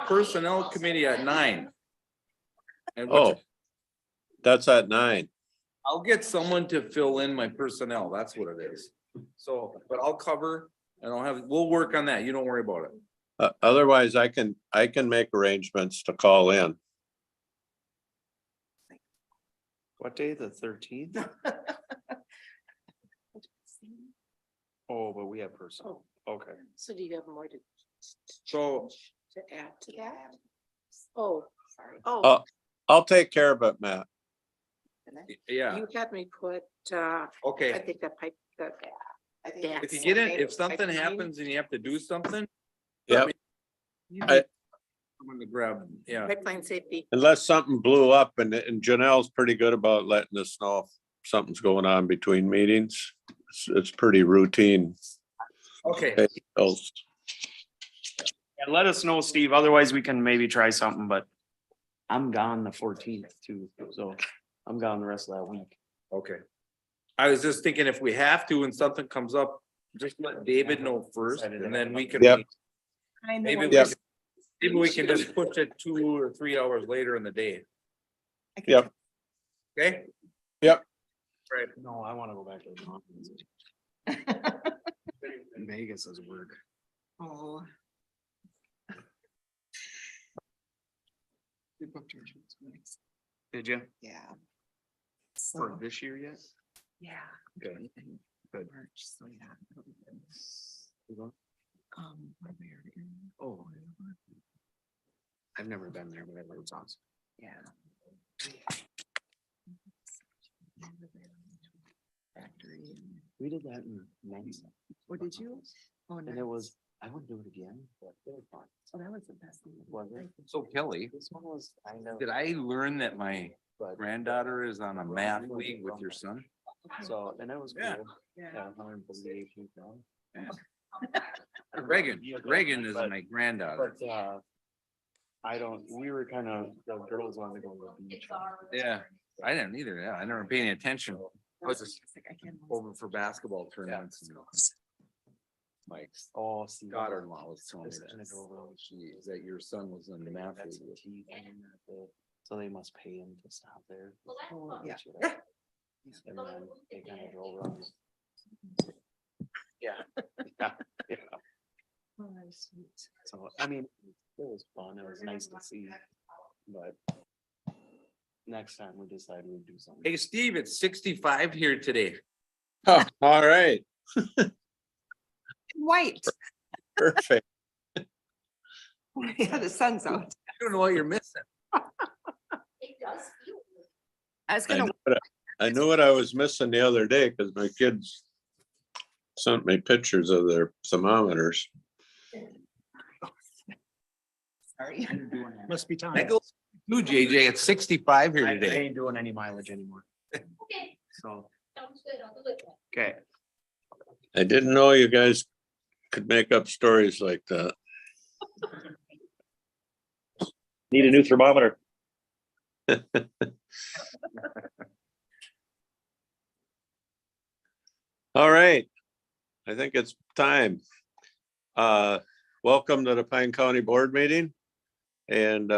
personnel committee at 9. And Oh, that's at 9. I'll get someone to fill in my personnel. That's what it is. So, but I'll cover and we'll work on that. You don't worry about it. Otherwise, I can make arrangements to call in. What day? The 13th? Oh, but we have person. Okay. So do you have more to So add to that? Oh, sorry. I'll take care of it, Matt. yeah, You had me put, I okay. think that pipe, that. If you get it, if something happens and you have to do something. Yep. I'm gonna grab, yeah. Pipeline safety. Unless something blew up and Janelle's pretty good about letting us know if something's going on between meetings. It's pretty routine. Okay. else. And let us know, Steve. Otherwise, we can maybe try something, but I'm gone the 14th too, so I'm gone the rest of that week. Okay. I was just thinking if we have to and something comes up, just let David know first and then we can. Yep. Maybe Yep. maybe we can just push it 2 or 3 hours later in the day. Yep. Okay? Yep. Right. No, I want to go back to the conference. Vegas is work. Oh. Did you? Yeah. For this year yet? Yeah. Good. Good. March, so yeah. You going? Oh. Oh. I've never been there, but I heard it's awesome. Yeah. Factory. We did that in Memphis. What did you? Oh, And it was, I would do it again, but it was fun. Oh, that was the best thing. Was it? So Kelly, This one was, I know. did I learn that my But, granddaughter is on a math league with your son? so, and that was Yeah. cool. Yeah, 138 people. Reagan is my granddaughter. But, I don't, we were kind of, the girls wanted to go to the beach. Yeah, I didn't either. Yeah, I never paid any attention. I was just over for basketball tournaments. and My Oh, see. daughter-in-law was telling me This kind of drove that around. that your son was in the math That's league. a T thing that the- So they must pay him to stop there. Yeah. And then they kind of drove around. Yeah. Yeah. Yeah. Oh, that's sweet. So, I mean, it was fun. It was nice to see, but next time we decided we'd do something. Hey, Steve, it's 65 here today. Oh, all right, White. perfect. Yeah, the sun's out. I don't know what you're missing. I was I gonna, knew I knew what I was missing the other day because my kids sent me pictures of their thermometers. sorry. Must be time. That goes to JJ. It's 65 here I today. ain't doing any mileage anymore. Okay, So, sounds good. I'll do it. okay. I didn't know you guys could make up stories like that. Need a new thermometer. All right, I think it's time. Welcome to the Pine County Board meeting. And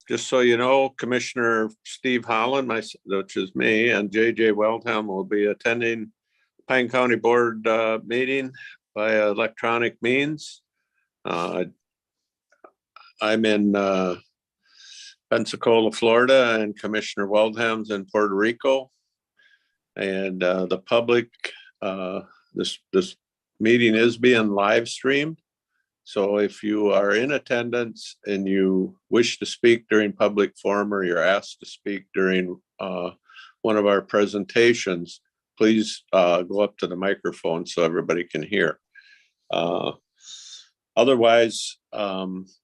just so you know, Commissioner Steve Holland, which is me, and JJ Weldham will be attending Pine County Board meeting by electronic means. I'm in Pensacola, Florida, and Commissioner Weldham's in Puerto Rico. And the public, this meeting is being live streamed. So if you are in attendance and you wish to speak during public forum or you're asked to speak during one of our presentations, please go up to the microphone so everybody can hear. Otherwise,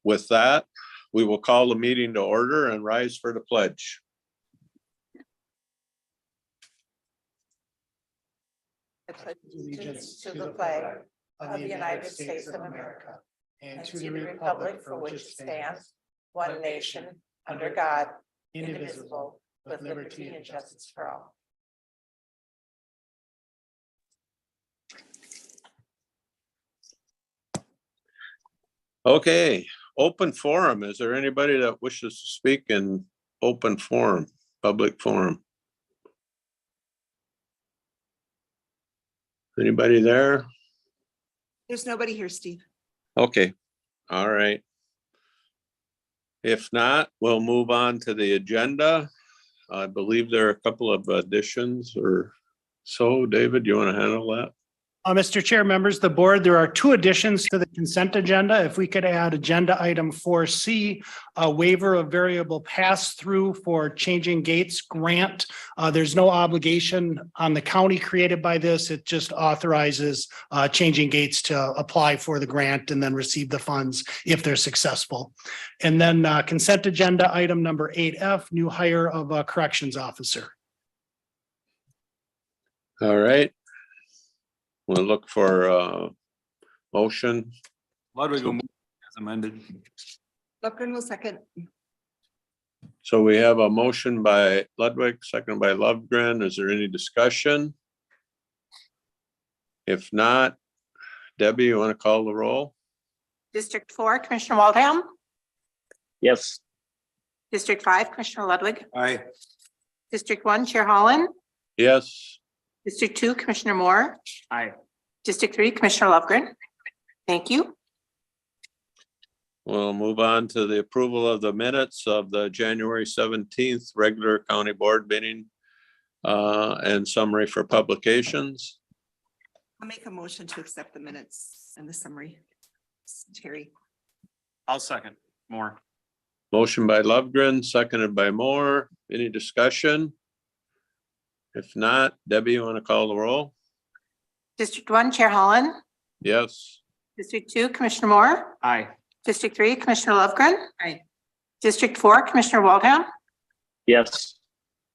with that, we will call the meeting to order and rise for the pledge. I pledge allegiance to the flag of the United States of America and to the republic for which it stands, one nation, under God, indivisible, with liberty and justice for all. Okay, open forum. Is there anybody that wishes to speak in open forum, public forum? Anybody there? There's nobody here, Steve. Okay, all right. If not, we'll move on to the agenda. I believe there are a couple of additions or so. David, you want to handle that? Mr. Chair, members of the board, there are two additions to the consent agenda. If we could add agenda item 4C, a waiver of variable pass-through for changing gates grant. There's no obligation on the county created by this. It just authorizes changing gates to apply for the grant and then receive the funds if they're successful. And then consent agenda item number 8F, new hire of a corrections officer. All right. We'll look for motion. Ludwig will move as amended. Lupgren will second. So we have a motion by Ludwig, second by Lovegren. Is there any discussion? If not, Debbie, you want to call the roll? District 4, Commissioner Waldham. Yes. District 5, Commissioner Ludwig. Aye. District 1, Chair Holland. Yes. District 2, Commissioner Moore. Aye. District 3, Commissioner Lovegren. Thank you. We'll move on to the approval of the minutes of the January 17th regular county board meeting and summary for publications. I'll make a motion to accept the minutes and the summary. Terry. I'll second. More. Motion by Lovegren, seconded by Moore. Any discussion? If not, Debbie, you want to call the roll? District 1, Chair Holland. Yes. District 2, Commissioner Moore. Aye. District 3, Commissioner Lovegren. Aye. District 4, Commissioner Waldham. Yes.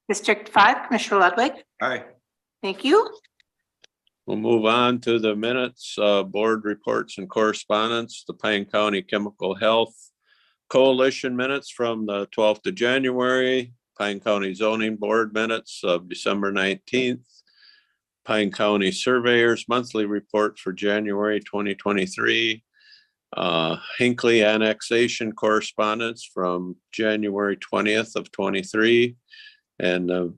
District 5, Commissioner Ludwig. Aye. Thank you. We'll move on to the minutes, board reports and correspondence, the Pine County Chemical Health Coalition minutes from the 12th of January, Pine County Zoning Board minutes of December 19th, Pine County Surveyors Monthly Report for January 2023, Hinckley Annexation Correspondence from January 20th of 23, and the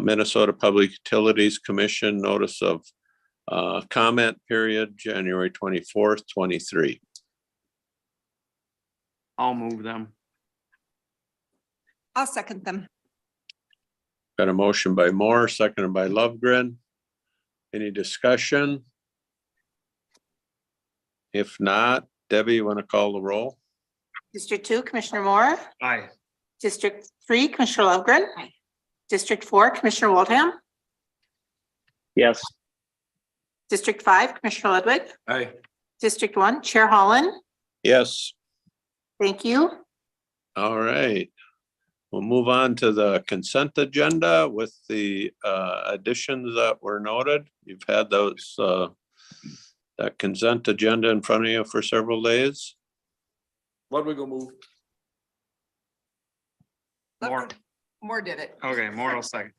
Minnesota Public Utilities Commission Notice of Comment Period, January 24th, 23. I'll move them. I'll second them. Got a motion by Moore, seconded by Lovegren. Any discussion? If not, Debbie, you want to call the roll? District 2, Commissioner Moore. Aye. District 3, Commissioner Lovegren. Aye. District 4, Commissioner Waldham. Yes. District 5, Commissioner Ludwig. Aye. District 1, Chair Holland. Yes. Thank you. All right. We'll move on to the consent agenda with the additions that were noted. You've had those that consent agenda in front of you for several days. Ludwig will move. More. Moore did it. Okay, more will second.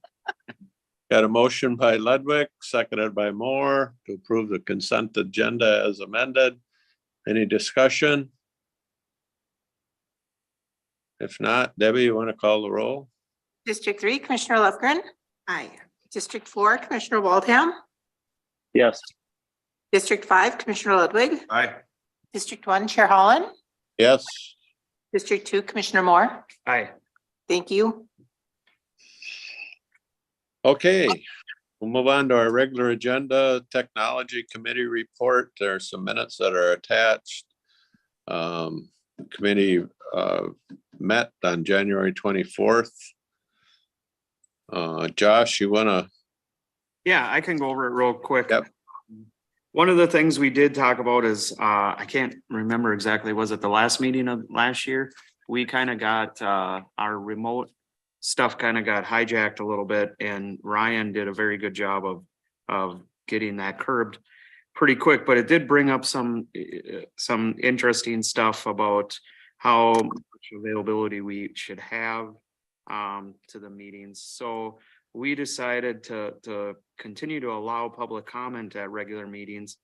Got a motion by Ludwig, seconded by Moore to approve the consent agenda as amended. Any discussion? If not, Debbie, you want to call the roll? District 3, Commissioner Lovegren. Aye. District 4, Commissioner Waldham. Yes. District 5, Commissioner Ludwig. Aye. District 1, Chair Holland. Yes. District 2, Commissioner Moore. Aye. Thank you. Okay, we'll move on to our regular agenda, Technology Committee report. There are some minutes that are attached. Committee met on January 24th. Josh, you wanna? Yeah, I can go over it real quick. Yep. One of the things we did talk about is, I can't remember exactly, was it the last meeting of last year? We kind of got, our remote stuff kind of got hijacked a little bit, and Ryan did a very good job of getting that curbed pretty quick, but it did bring up some interesting stuff about how much availability we should have to the meetings. So we decided to continue to allow public comment at regular meetings.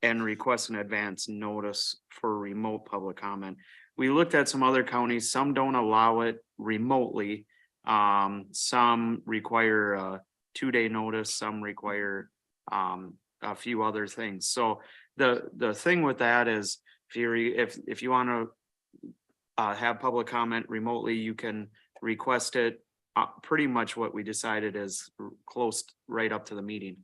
and request an advance notice for remote public comment. We looked at some other counties, some don't allow it remotely. Some require a 2-day notice, some require a few other things. So the thing with that is if you want to have public comment remotely, you can request it. Pretty much what we decided is close right up to the meeting.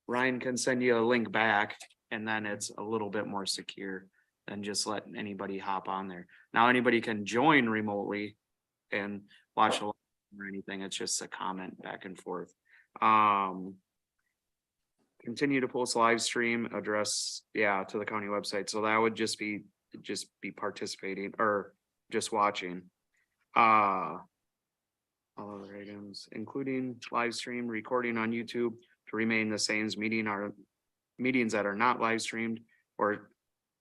Ryan can send you a link back and then it's a little bit more secure than just letting anybody hop on there. Now, anybody can join remotely and watch a live or anything. It's just a comment back and forth. Continue to post live stream address, to the county website. So that would just be participating or just watching. All other items, including live stream recording on YouTube to remain the same as meetings that are not live streamed, or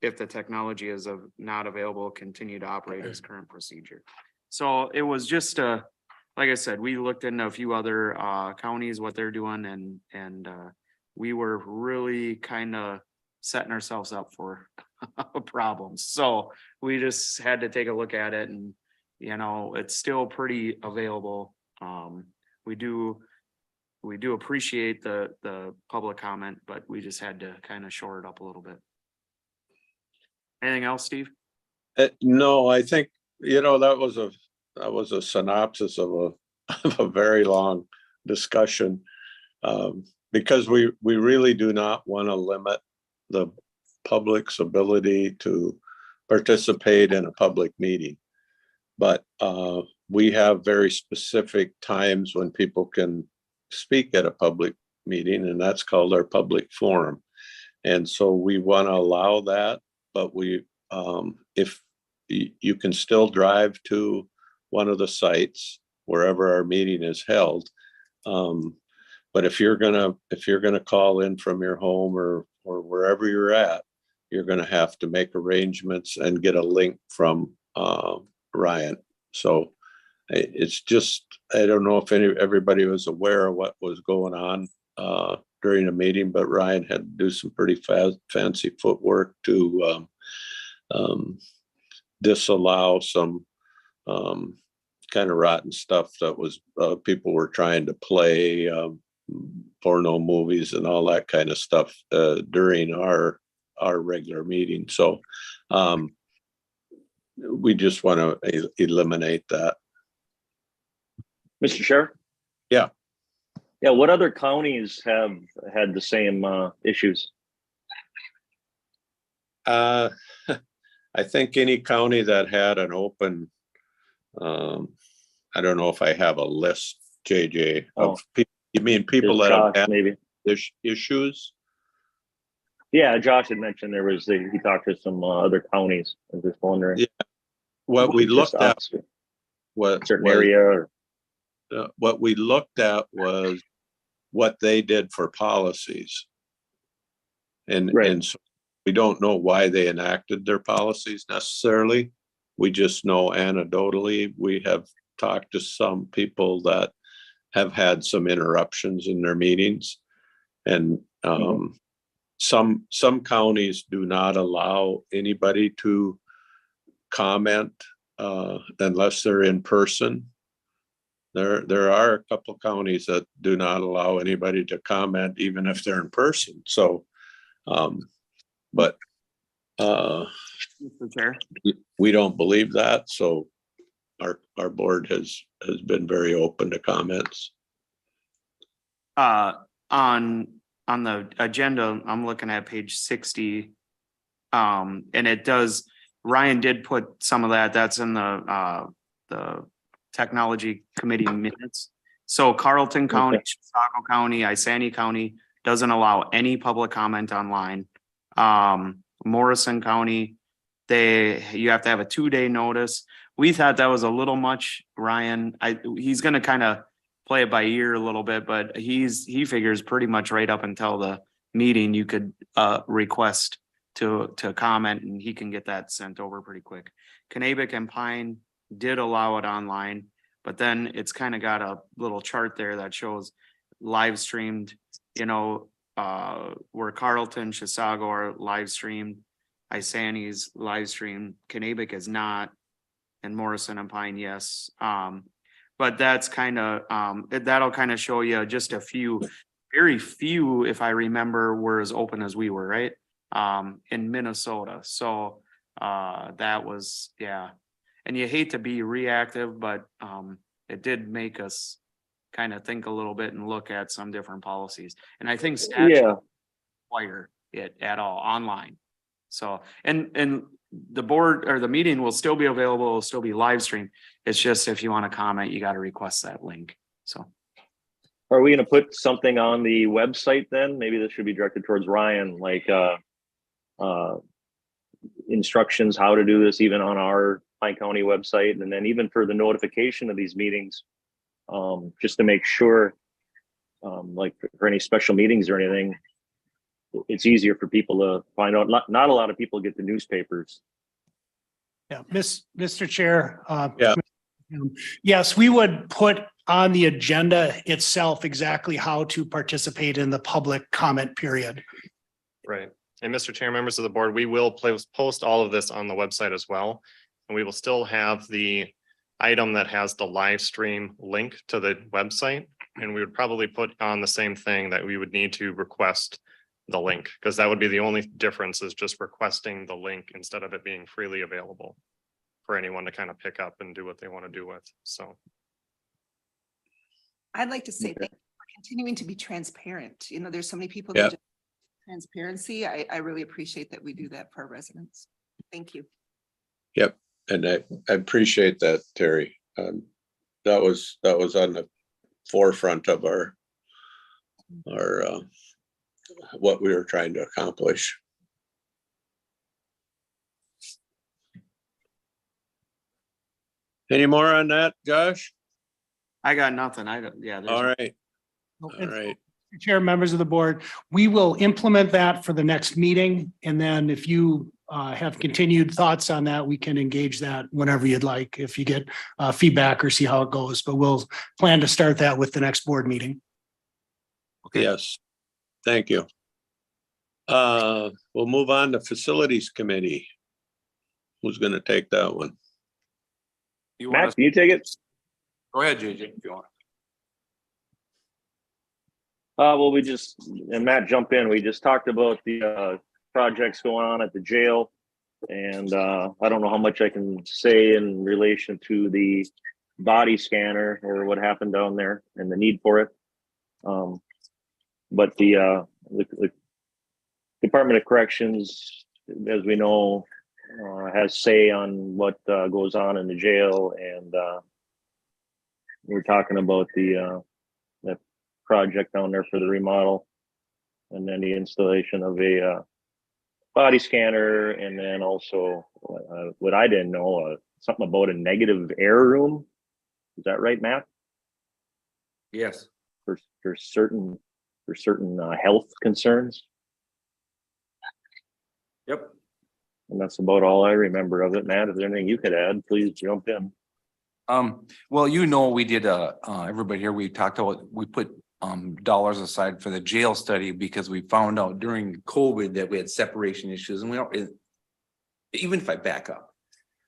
if the technology is not available, continue to operate as current procedure. So it was just like I said, we looked into a few other counties, what they're doing, and we were really kind of setting ourselves up for problems. So we just had to take a look at it, and it's still pretty available. We do appreciate the public comment, but we just had to kind of shore it up a little bit. Anything else, Steve? No, I think, that was a synopsis of a very long discussion. Because we really do not want to limit the public's ability to participate in a public meeting. But we have very specific times when people can speak at a public meeting, and that's called our public forum. And so we want to allow that, but if you can still drive to one of the sites wherever our meeting is held. But if you're gonna call in from your home or wherever you're at, you're gonna have to make arrangements and get a link from Ryan. So it's just, I don't know if everybody was aware of what was going on during the meeting, but Ryan had to do some pretty fancy footwork to disallow some kind of rotten stuff that was people were trying to play porno movies and all that kind of stuff during our regular meeting. So we just want to eliminate that. Mr. Sheriff? Yeah. Yeah, what other counties have had the same issues? I think any county that had an open, I don't know if I have a list, JJ, of people. You mean people that have had maybe issues? Yeah, Josh had mentioned he talked to some other counties. I'm just wondering. Yeah. What we looked at what certain area or what we looked at was what they did for policies. And so we don't know why they enacted their policies necessarily. We just know anecdotally, we have talked to some people that have had some interruptions in their meetings. And some counties do not allow anybody to comment unless they're in person. There are a couple of counties that do not allow anybody to comment even if they're in person. So, but Mr. Chair. we don't believe that. So our board has been very open to comments. On the agenda, I'm looking at page 60. And it does, Ryan did put some of that's in the technology committee minutes. So Carlton County, Chisago County, Isani County doesn't allow any public comment online. Morrison County, you have to have a 2-day notice. We thought that was a little much, Ryan. He's gonna kind of play it by ear a little bit, but he figures pretty much right up until the meeting, you could request to comment, and he can get that sent over pretty quick. Kanabec and Pine did allow it online, but then it's kind of got a little chart there that shows live streamed, where Carlton, Chisago are live streamed. Isani's live stream, Kanabec is not, and Morrison and Pine, yes. But that's kind of, that'll kind of show you just a few, very few, if I remember, were as open as we were, right? In Minnesota, so, that was, yeah. And you hate to be reactive, but, it did make us kind of think a little bit and look at some different policies. And I think statute Yeah, require it at all online. So, and the board or the meeting will still be available, it'll still be live streamed. It's just if you want to comment, you got to request that link. So, are we gonna put something on the website then? Maybe this should be directed towards Ryan, like, instructions how to do this even on our Pine County website, and then even for the notification of these meetings, just to make sure, like for any special meetings or anything, it's easier for people to find out. Not a lot of people get the newspapers. Yeah, Mr. Chair. Yeah. Yes, we would put on the agenda itself exactly how to participate in the public comment period. Right. And Mr. Chair, members of the board, we will post all of this on the website as well. And we will still have the item that has the live stream link to the website. And we would probably put on the same thing that we would need to request the link, because that would be the only difference, is just requesting the link instead of it being freely available for anyone to kind of pick up and do what they want to do with. So. I'd like to say thank you for continuing to be transparent. You know, there's so many people. Yeah. that just- Transparency. I really appreciate that we do that for our residents. Thank you. Yep, and I appreciate that, Terry. That was on the forefront of our what we were trying to accomplish. Any more on that, Josh? I got nothing. Yeah. All right, all And right. Chair, members of the board, we will implement that for the next meeting. And then if you have continued thoughts on that, we can engage that whenever you'd like, if you get feedback or see how it goes. But we'll plan to start that with the next board meeting. Yes, thank you. We'll move on to Facilities Committee. Who's gonna take that one? You want Matt, us, can you take it? go ahead, JJ, if you want. Well, and Matt, jump in. We just talked about the projects going on at the jail. And I don't know how much I can say in relation to the body scanner or what happened down there and the need for it. But the Department of Corrections, as we know, has say on what goes on in the jail. And we're talking about the project down there for the remodel, and then the installation of a body scanner, and then also what I didn't know, something about a negative air room. Is that right, Matt? Yes. For certain health concerns, Yep. and that's about all I remember of it. Matt, if there's anything you could add, please jump in. Well, you know, we did everybody here, we talked about, we put dollars aside for the jail study because we found out during COVID that we had separation issues, and we don't, even if I back up,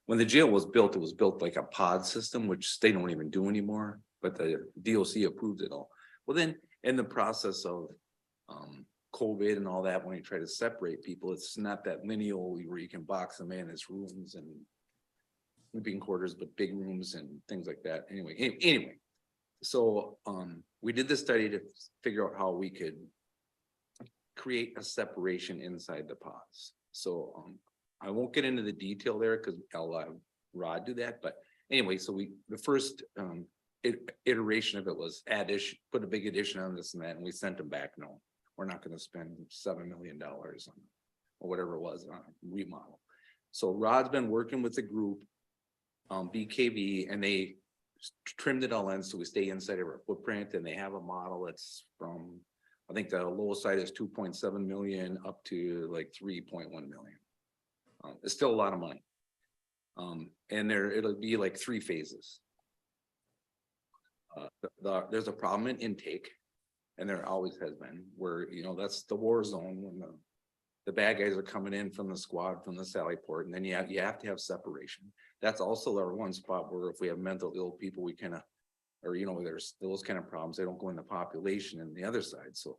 when the jail was built, it was built like a pod system, which they don't even do anymore, but the DOC approved it all. Well, then in the process of COVID and all that, when you try to separate people, it's not that lineal where you can box them in as rooms and living quarters, but big rooms and things like that. Anyway, so we did this study to figure out how we could create a separation inside the pods. So I won't get into the detail there because I'll have Rod do that. But anyway, so the first iteration of it was put a big addition on this and that, and we sent them back. No, we're not going to spend $7 million on or whatever it was on a remodel. So Rod's been working with the group, BKV, and they trimmed it all in so we stay inside of our footprint, and they have a model that's from, I think the lowest side is 2.7 million up to like 3.1 million. It's still a lot of money. And it'll be like 3 phases. There's a problem in intake. And there always has been, where, you know, that's the war zone when the bad guys are coming in from the squad, from the Sally Port, and then you have to have separation. That's also our one spot where if we have mental ill people, we kind of, or, you know, there's those kind of problems, they don't go in the population and the other side, so.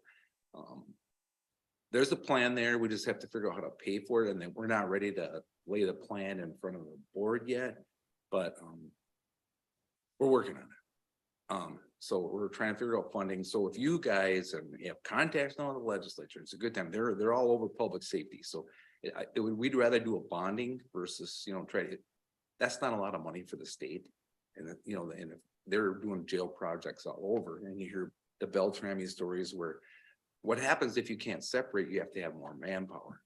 There's a plan there, we just have to figure out how to pay for it, and then we're not ready to lay the plan in front of the board yet, but, we're working on it. So we're trying to figure out funding, so if you guys have contacts now with the legislature, it's a good time, they're all over public safety, so. We'd rather do a bonding versus, you know, try to, that's not a lot of money for the state. And, you know, and if they're doing jail projects all over, and you hear the Beltrami stories where. What happens if you can't separate, you have to have more manpower.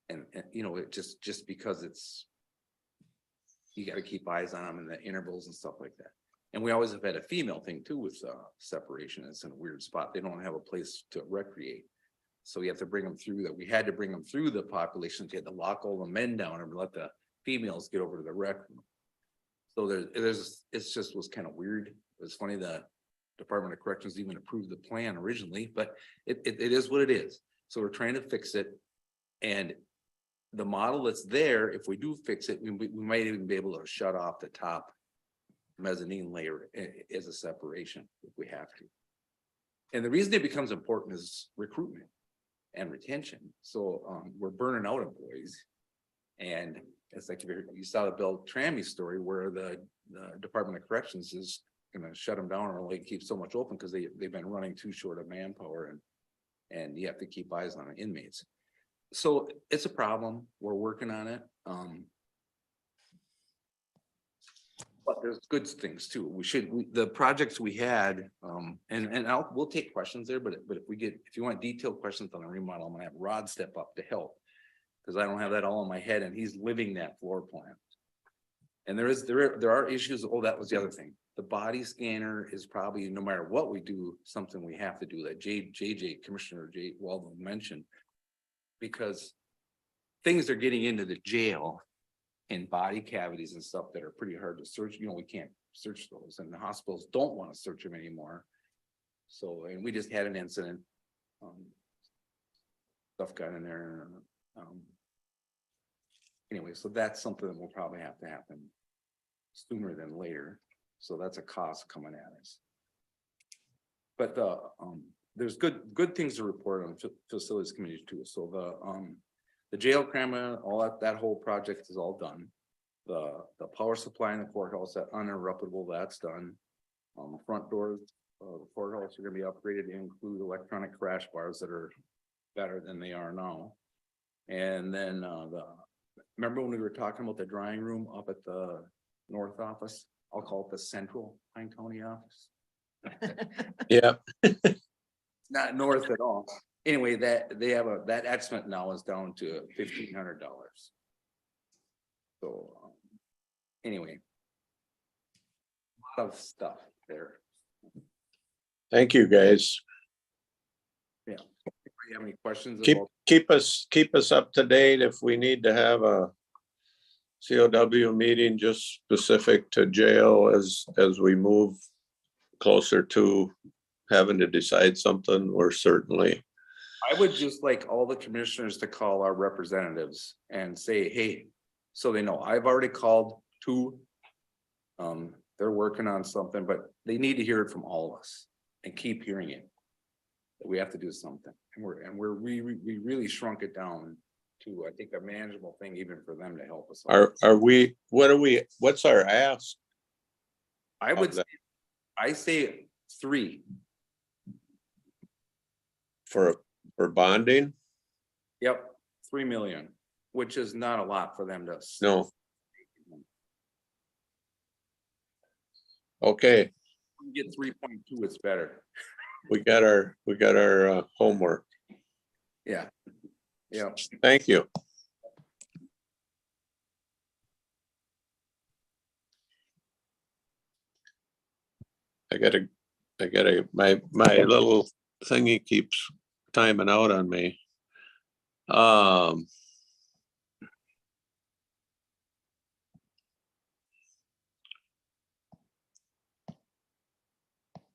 And you know, it just because it's. You gotta keep eyes on them in the intervals and stuff like that. And we always have had a female thing too with separation. It's in a weird spot. They don't have a place to recreate. So we have to bring them through that. We had to bring them through the population. You had to lock all the men down and let the females get over to the rec room. So it's just was kind of weird. It was funny that Department of Corrections even approved the plan originally, but it is what it is. So we're trying to fix it. And the model that's there, if we do fix it, we might even be able to shut off the top mezzanine layer as a separation if we have to. And the reason it becomes important is recruitment and retention. So we're burning out employees. And it's like, you saw the Beltrami story where the Department of Corrections is gonna shut them down or only keep so much open because they've been running too short of manpower and you have to keep eyes on the inmates. So it's a problem. We're working on it. But there's good things too. The projects we had, and we'll take questions there, but if you want detailed questions on the remodel, I'm gonna have Rod step up to help. Cause I don't have that all in my head and he's living that floor plan. And there are issues. Oh, that was the other thing. The body scanner is probably, no matter what we do, something we have to do that Commissioner Jay Waldman mentioned. Because things are getting into the jail and body cavities and stuff that are pretty hard to search. You know, we can't search those and the hospitals don't want to search them anymore. So, and we just had an incident. Stuff got in there. Anyway, so that's something that will probably have to happen sooner than later. So that's a cost coming at us. But there's good things to report on facilities committee too. So the jail camera, all that whole project is all done. The power supply in the courthouse, that uninterruptible, that's done. The front doors, the courthouse are gonna be upgraded to include electronic crash bars that are better than they are now. And then remember when we were talking about the drawing room up at the north office? I'll call it the central Pine County office. Yeah. Not north at all. Anyway, that they have that estimate now is down to $1,500. So anyway. A lot of stuff there. Thank you, guys. Yeah. Do you have any questions? Keep us up to date if we need to have a COW meeting just specific to jail as we move closer to having to decide something, or certainly. I would just like all the commissioners to call our representatives and say, hey, so they know I've already called 2. They're working on something, but they need to hear it from all of us and keep hearing it. That we have to do something, and we really shrunk it down to, I think, a manageable thing even for them to help us. What's our ask? I say 3. For bonding? Yep, 3 million, which is not a lot for them to. No. Okay, Get 3.2, it's better. we got our homework. Yeah. Yeah. Thank you. My little thingy keeps timing out on me.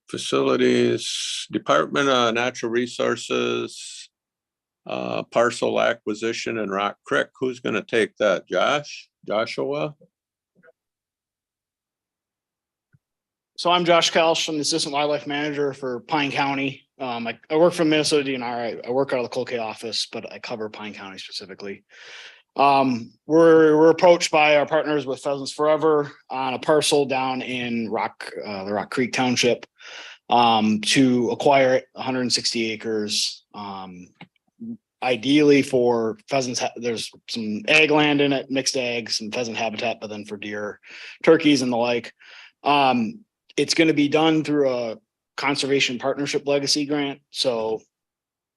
Facilities, Department of Natural Resources, parcel acquisition in Rock Creek. Who's gonna take that? Joshua? So I'm Josh Kelch. I'm the Assistant Wildlife Manager for Pine County. I work for Minnesota DNR. I work out of the Cloquet office, but I cover Pine County specifically. We're approached by our partners with Pheasants Forever on a parcel down in the Rock Creek Township to acquire it, 160 acres. Ideally for pheasants, there's some ag land in it, mixed eggs and pheasant habitat, but then for deer, turkeys and the like. It's going to be done through a conservation partnership legacy grant. So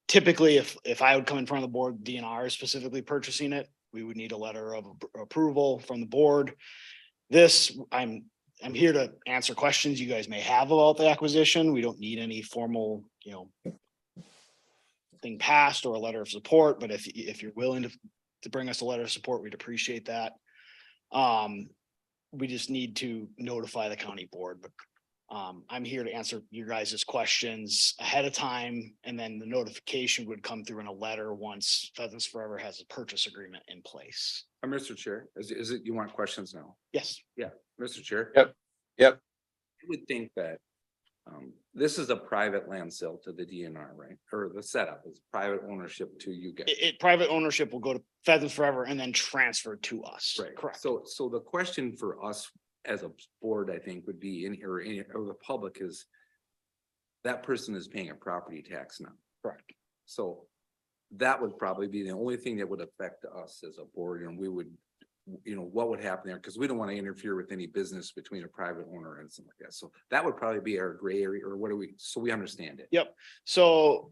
typically if I would come in front of the board, DNR is specifically purchasing it, we would need a letter of approval from the board. I'm here to answer questions you guys may have about the acquisition. We don't need any formal, thing passed or a letter of support, but if you're willing to bring us a letter of support, we'd appreciate that. We just need to notify the county board, but I'm here to answer your guys' questions ahead of time, and then the notification would come through in a letter once Pheasants Forever has a purchase agreement in place. Mr. Chair, is it, you want questions now? Yes. Yeah, Mr. Chair. Yep. I would think that this is a private land sale to the DNR, right? Or the setup is private ownership to you guys. Private ownership will go to Pheasants Forever and then transfer to us. Right. Correct. So the question for us as a board, I think, would be or the public is that person is paying a property tax now. Correct. So that would probably be the only thing that would affect us as a board, and we would, what would happen there? Because we don't want to interfere with any business between a private owner and something like that. So that would probably be our gray area, or so we understand it. Yep. So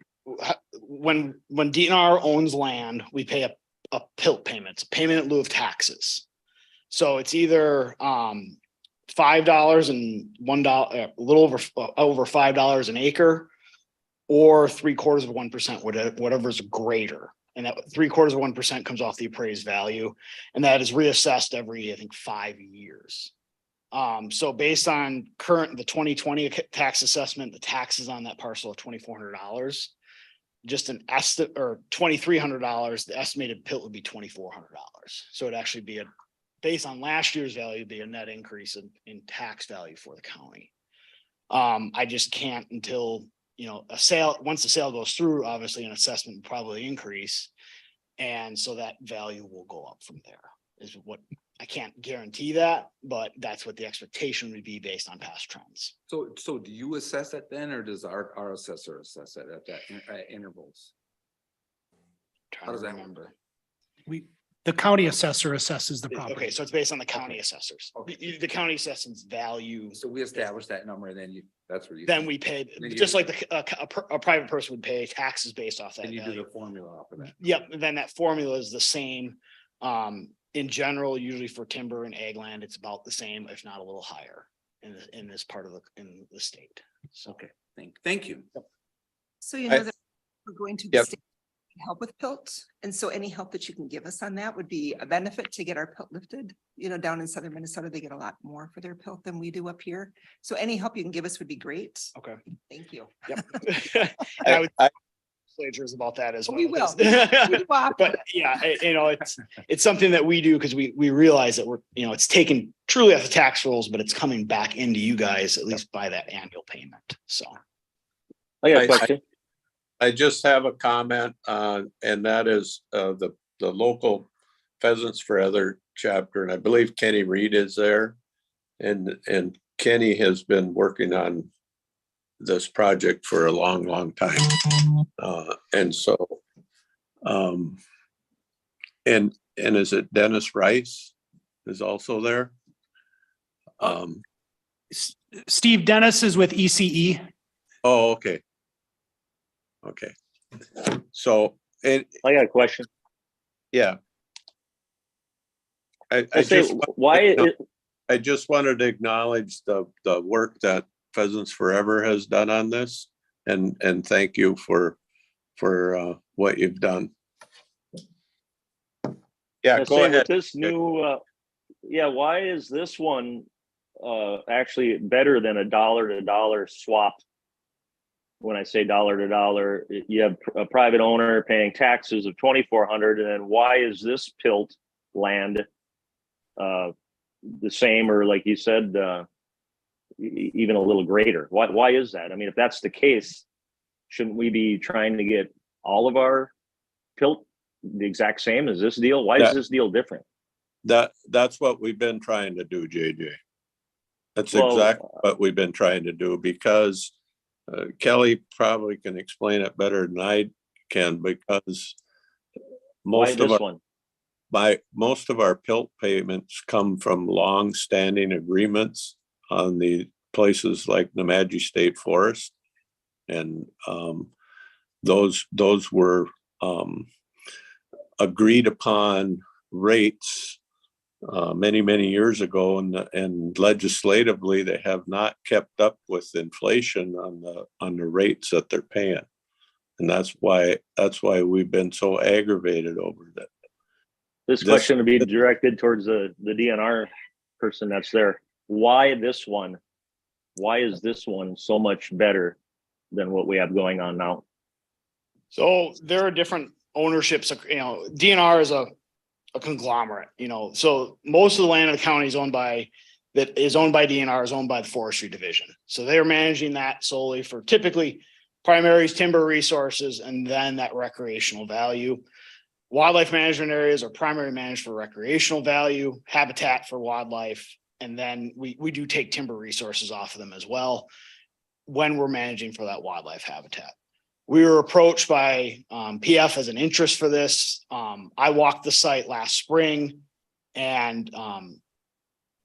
when DNR owns land, we pay a PILT payment, it's a payment in lieu of taxes. So it's either $5 and $1, a little over $5 an acre, or 0.75%, whatever's greater. And that 0.75% comes off the appraised value, and that is reassessed every, I think, 5 years. So based on the 2020 tax assessment, the taxes on that parcel of $2,400, just an estimate, or $2,300, the estimated PILT would be $2,400. So it'd actually be based on last year's value, be a net increase in tax value for the county. I just can't until, once the sale goes through, obviously an assessment will probably increase. And so that value will go up from there, is what I can't guarantee that, but that's what the expectation would be based on past trends. So do you assess it then, or does our assessor assess it at that intervals? How does that remember? The county assessor assesses the property. Okay, so it's based on the county assessors. Okay. The county assessors value. So we establish that number, and then that's where you. Then we pay, Then you- just like a private person would pay taxes based off that Then you do value. the formula off of that. Yep, and then that formula is the same. In general, usually for timber and ag land, it's about the same, if not a little higher in this part of the state. So. Okay, thank you. So you I- know that we're going to Yep. the state to help with PILT. And so any help that you can give us on that would be a benefit to get our PILT lifted. Down in southern Minnesota, they get a lot more for their PILT than we do up here. So any help you can give us would be great. Okay. Thank you. Yep. And I would legislatures about that as well. We will. But yeah, it's something that we do because we realize that it's taken truly off the tax rolls, but it's coming back into you guys at least by that annual payment. So. I got a question. I just have a comment, and that is the local Pheasants Forever chapter, and I believe Kenny Reed is there. And Kenny has been working on this project for a long, long time. And so, and is it Dennis Rice is also there? Steve Dennis is with ECE. Oh, okay. Okay. So, I got a question. yeah. I Say, just, why I just wanted to acknowledge the work that Pheasants Forever has done on this, and thank you for what you've done. Yeah, go ahead. with this new, why is this one actually better than a dollar-to-dollar swap when I say dollar to dollar, you have a private owner paying taxes of 2,400, and then why is this Pilt land the same, or like you said, even a little greater? Why is that? I mean, if that's the case, shouldn't we be trying to get all of our Pilt the exact same as this deal? Why is this deal different? That's what we've been trying to do, JJ. That's Well, exactly what we've been trying to do, because Kelly probably can explain it better than I can, because why most of this our, one? most of our Pilt payments come from long-standing agreements on the places like Nemadji State Forest. And those were agreed upon rates many years ago, and legislatively they have not kept up with inflation on the rates that they're paying, and that's why we've been so aggravated over that. This question would be directed towards the DNR person that's there. Why this one? Why is this one so much better than what we have going on now? So there are different ownerships, DNR is a conglomerate, so most of the land in the county is owned by DNR is owned by the forestry division. So they're managing that solely for typically primaries, timber resources, and then that recreational value. Wildlife management areas are primary managed for recreational value, habitat for wildlife, and then we do take timber resources off of them as well when we're managing for that wildlife habitat. We were approached by PF as an interest for this. I walked the site last spring, and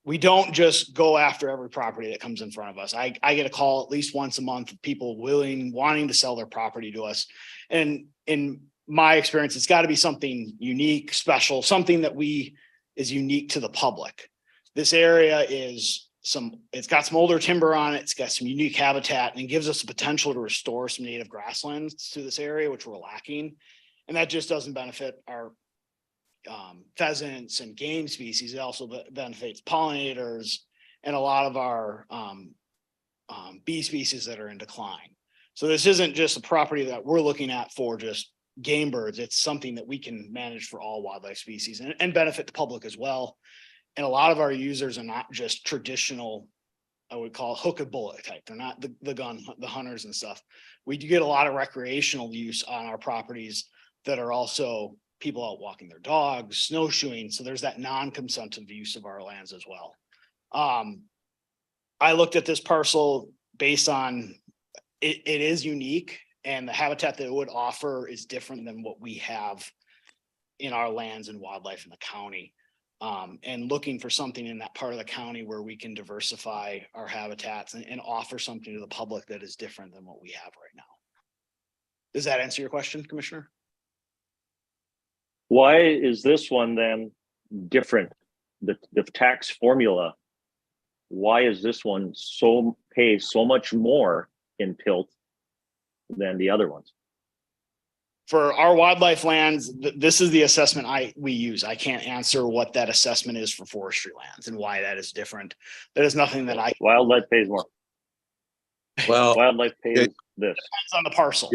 we don't just go after every property that comes in front of us. I get a call at least once a month of people wanting to sell their property to us. And in my experience, it's got to be something unique, special, something that is unique to the public. This area it's got some older timber on it. It's got some unique habitat, and it gives us the potential to restore some native grasslands to this area, which we're lacking. And that just doesn't benefit our pheasants and game species. It also benefits pollinators and a lot of our bee species that are in decline. So this isn't just a property that we're looking at for just game birds. It's something that we can manage for all wildlife species and benefit the public as well. And a lot of our users are not just traditional, I would call hook and bullet type. They're not the hunters and stuff. We do get a lot of recreational use on our properties that are also people out walking their dogs, snowshoeing. So there's that non-consumptive use of our lands as well. I looked at this parcel based on it is unique, and the habitat that it would offer is different than what we have in our lands and wildlife in the county. And looking for something in that part of the county where we can diversify our habitats and offer something to the public that is different than what we have right now. Does that answer your question, Commissioner? Why is this one then different? The tax formula, why is this one pay so much more in Pilt than the other ones? For our wildlife lands, this is the assessment we use. I can't answer what that assessment is for forestry lands and why that is different. There is nothing that Wildlife pays more. Well, Wildlife pays this. Depends on the parcel.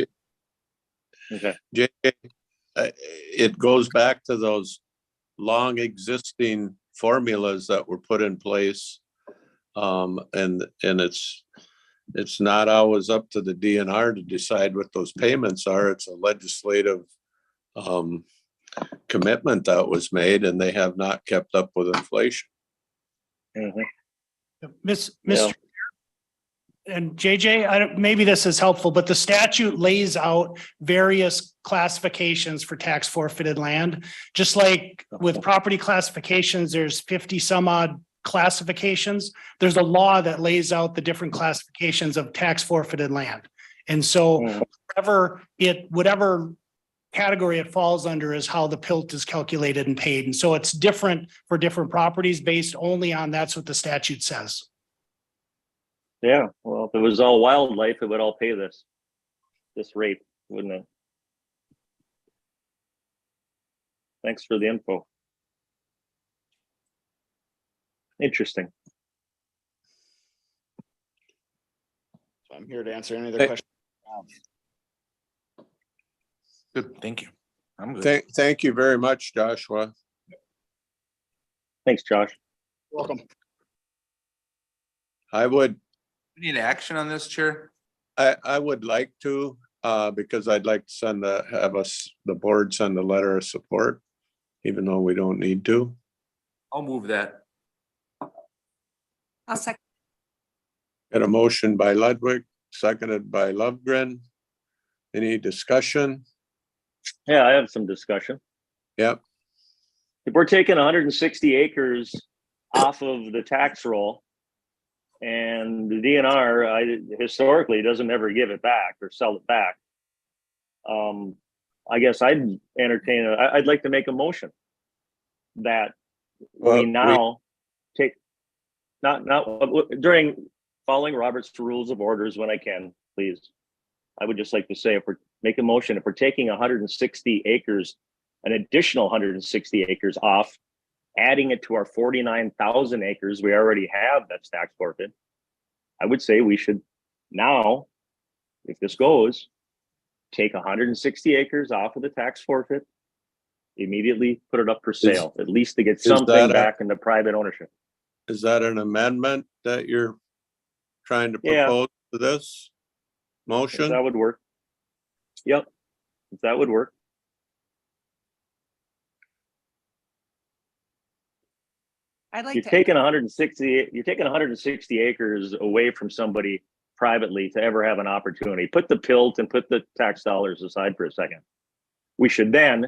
Okay. it goes back to those long existing formulas that were put in place. And it's not always up to the DNR to decide what those payments are. It's a legislative commitment that was made, and they have not kept up with inflation. Mr. And JJ, maybe this is helpful, but the statute lays out various classifications for tax forfeited land. Just like with property classifications, there's 50 some odd classifications. There's a law that lays out the different classifications of tax forfeited land. And so whatever category it falls under is how the PILT is calculated and paid. And so it's different for different properties based only on that's what the statute says. Yeah, well, if it was all wildlife, it would all pay this rate, wouldn't it? Thanks for the info. Interesting. So I'm here to answer any other questions. Good, thank you. I'm good. Thank you very much, Joshua. Thanks, Josh. Welcome. I would, Need action on this, Chair? I would like to, because I'd like to the board send a letter of support, even though we don't need to. I'll move that. I'll second. Got a motion by Ludwig, seconded by Lovegren. Any discussion? Yeah, I have some discussion. Yep. If we're taking 160 acres off of the tax roll and the DNR historically doesn't ever give it back or sell it back, I guess I'd I'd like to make a motion that we now take, not during following Robert's rules of orders when I can, please. I would just like to say, make a motion, if we're taking 160 acres, an additional 160 acres off, adding it to our 49,000 acres we already have that's tax forfeit, I would say we should now, if this goes, take 160 acres off of the tax forfeit, immediately put it up for sale, at least to get something back into private ownership. Is that an amendment that you're trying to Yeah. propose to this If motion? that would work. Yep, if that would work. I'd like You're to. taking 160 acres away from somebody privately to ever have an opportunity. Put the PILT and put the tax dollars aside for a second. We should then,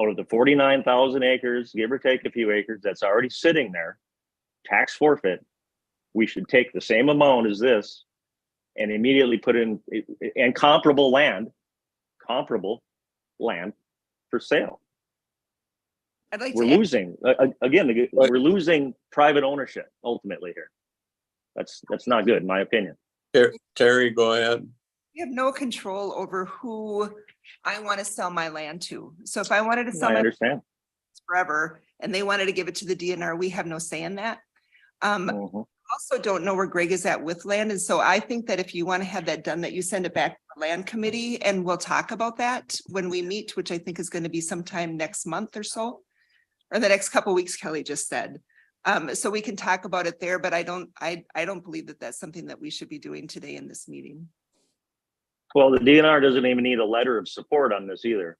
out of the 49,000 acres, give or take a few acres that's already sitting there, tax forfeit, we should take the same amount as this and immediately put in and comparable land for sale. I'd like We're to. losing, again, we're losing private ownership ultimately here. That's not good, in my opinion. Terry, go ahead. We have no control over who I want to sell my land to. So if I wanted to sell I my understand. forever and they wanted to give it to the DNR, we have no say in that. Mhm. Also don't know where Greg is at with land. And so I think that if you want to have that done, that you send it back to the land committee and we'll talk about that when we meet, which I think is going to be sometime next month or so. Or the next couple of weeks, Kelly just said. So we can talk about it there, but I don't believe that that's something that we should be doing today in this meeting. Well, the DNR doesn't even need a letter of support on this either,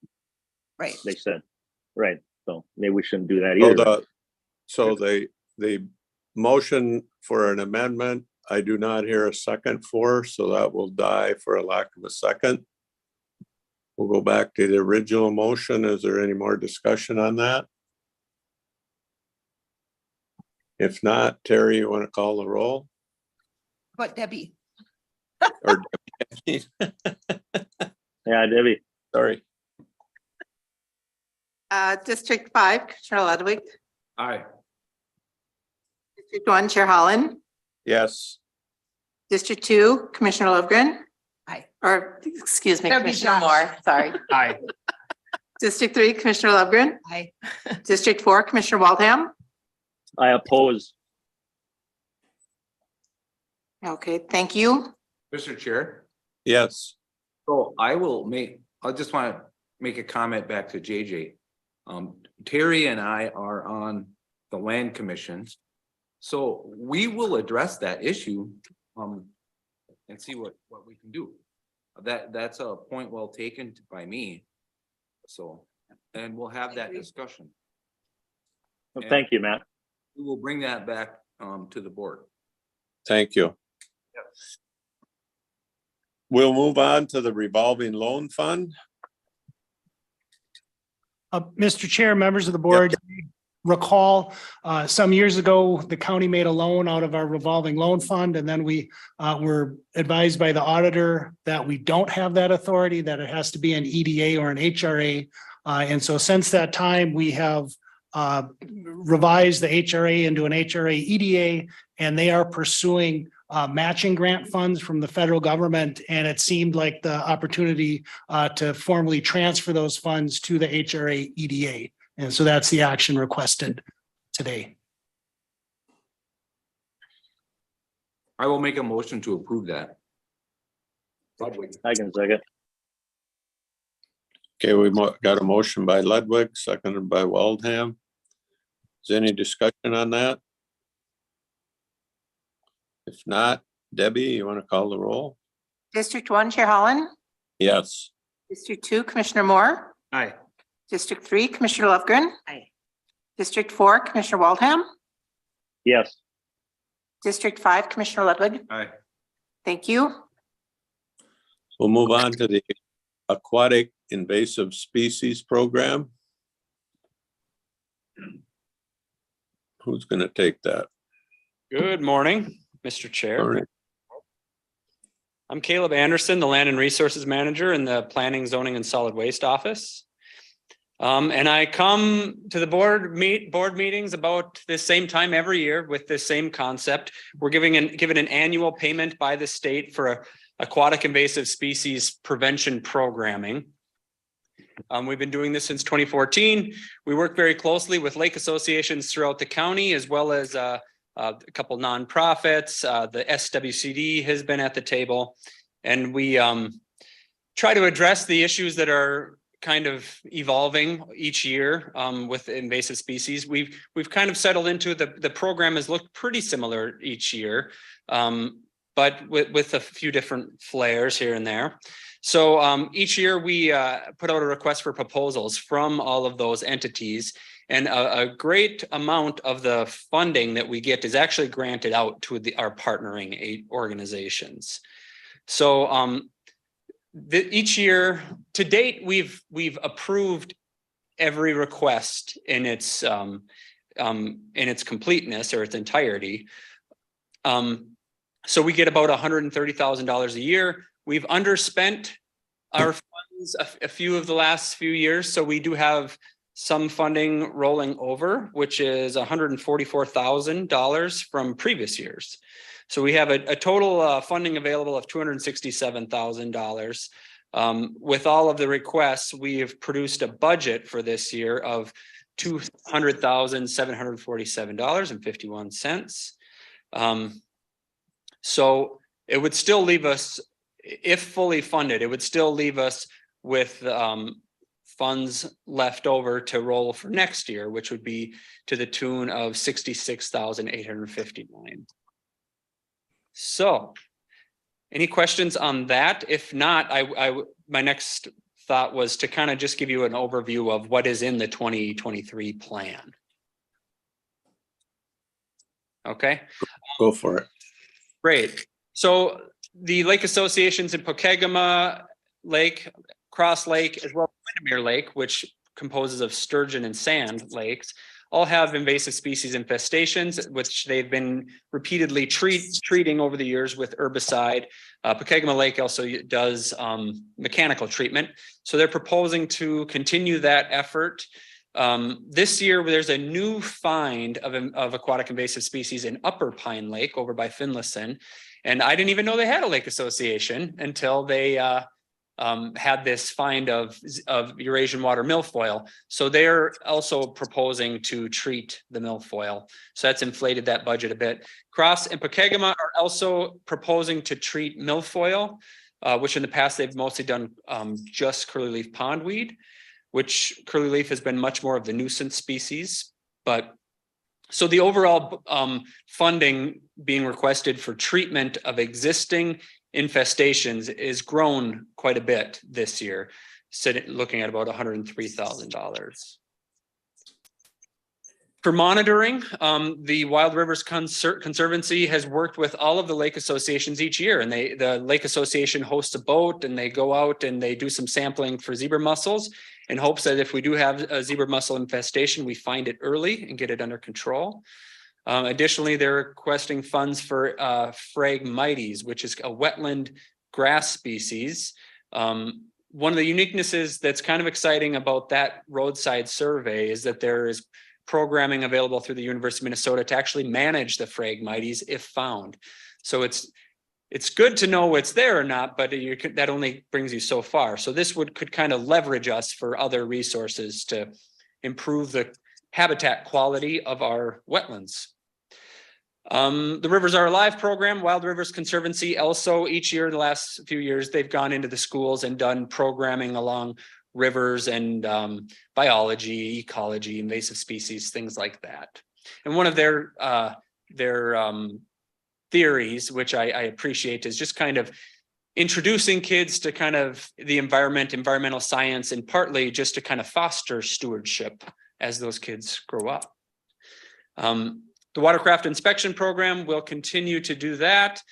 Right. they said. Right, so maybe we shouldn't do that So either. the motion for an amendment, I do not hear a second for, so that will die for a lack of a second. We'll go back to the original motion. Is there any more discussion on that? If not, Terry, you want to call the roll? But Debbie, Or, Yeah, Debbie, sorry, District 5, Commissioner Ludwig. Aye. District 1, Chair Holland. yes, District 2, Commissioner Lovegren. Aye. Or, excuse me, That'd be Commissioner Josh. Moore, sorry. Aye. District 3, Commissioner Lovegren. I, District 4, Commissioner Waldham. I oppose. Okay, thank you. Mr. Chair, yes. so I just want to make a comment back to JJ. Terry and I are on the land commission. So we will address that issue, and see what we can do. That's a point well taken by me. So, and we'll have that discussion. Well, thank you, Matt. We will bring that back, to the board. Thank you. We'll move on to the revolving loan fund. Mr. Chair, members of the board, recall, some years ago, the county made a loan out of our revolving loan fund, and then we were advised by the auditor that we don't have that authority, that it has to be an EDA or an HRA. And so since that time, we have revised the HRA into an HRA EDA, and they are pursuing matching grant funds from the federal government. And it seemed like the opportunity to formally transfer those funds to the HRA EDA. And so that's the action requested today. I will make a motion to approve that. Ludwig. I can second. Okay, we got a motion by Ludwig, seconded by Waldham. Is there any discussion on that? If not, Debbie, you want to call the roll? District one, Chair Holland. Yes. District two, Commissioner Moore. Aye. District three, Commissioner Lovegren. Aye. District four, Commissioner Waldham. Yes, District five, Commissioner Ludwig. Aye. Thank you. We'll move on to the Aquatic Invasive Species Program. Who's going to take that? Good morning, Mr. Chair. Morning. I'm Caleb Anderson, the Land and Resources Manager in the Planning, Zoning and Solid Waste Office. And I come to the board meetings about this same time every year with this same concept. We're given an annual payment by the state for aquatic invasive species prevention programming. We've been doing this since 2014. We work very closely with lake associations throughout the county, as well as a couple nonprofits. The SWCD has been at the table, and we try to address the issues that are kind of evolving each year with invasive species. We've kind of settled into the program has looked pretty similar each year, but with a few different flares here and there. So each year we put out a request for proposals from all of those entities, and a great amount of the funding that we get is actually granted out to our partnering organizations. So each year to date, we've approved every request in its completeness or its entirety. So we get about $130,000 a year. We've underspent our funds a few of the last few years, so we do have some funding rolling over, which is $144,000 from previous years. So we have a total funding available of $267,000. With all of the requests, we have produced a budget for this year of $200,747.51. So it would still leave us, if fully funded, it would still leave us with funds left over to roll for next year, which would be to the tune of $66,859. So any questions on that? If not, my next thought was to kind of just give you an overview of what is in the 2023 plan. Okay. Go for it. Great. So the lake associations in Pokegama Lake, Cross Lake, as well as Windermere Lake, which composes of sturgeon and sand lakes, all have invasive species infestations, which they've been repeatedly treating over the years with herbicide. Pokegama Lake also does mechanical treatment. So they're proposing to continue that effort. This year, there's a new find of aquatic invasive species in Upper Pine Lake over by Finlayson. And I didn't even know they had a lake association until they had this find of Eurasian water milfoil. So they're also proposing to treat the milfoil. So that's inflated that budget a bit. Cross and Pokegama are also proposing to treat milfoil, which in the past they've mostly done just curlyleaf pondweed, which curlyleaf has been much more of the nuisance species. But so the overall funding being requested for treatment of existing infestations is grown quite a bit this year, looking at about $103,000. For monitoring, the Wild Rivers Conservancy has worked with all of the lake associations each year, and the lake association hosts a boat and they go out and they do some sampling for zebra mussels in hopes that if we do have a zebra mussel infestation, we find it early and get it under control. Additionally, they're requesting funds for Phragmites, which is a wetland grass species. One of the uniquenesses that's kind of exciting about that roadside survey is that there is programming available through the University of Minnesota to actually manage the Phragmites if found. So it's good to know it's there or not, but that only brings you so far. So this could kind of leverage us for other resources to improve the habitat quality of our wetlands. The Rivers Are Alive program, Wild Rivers Conservancy, also each year, the last few years, they've gone into the schools and done programming along rivers and biology, ecology, invasive species, things like that. And one of their theories, which I appreciate, is just kind of introducing kids to kind of the environmental science, and partly just to kind of foster stewardship as those kids grow up. The Watercraft Inspection Program will continue to do that.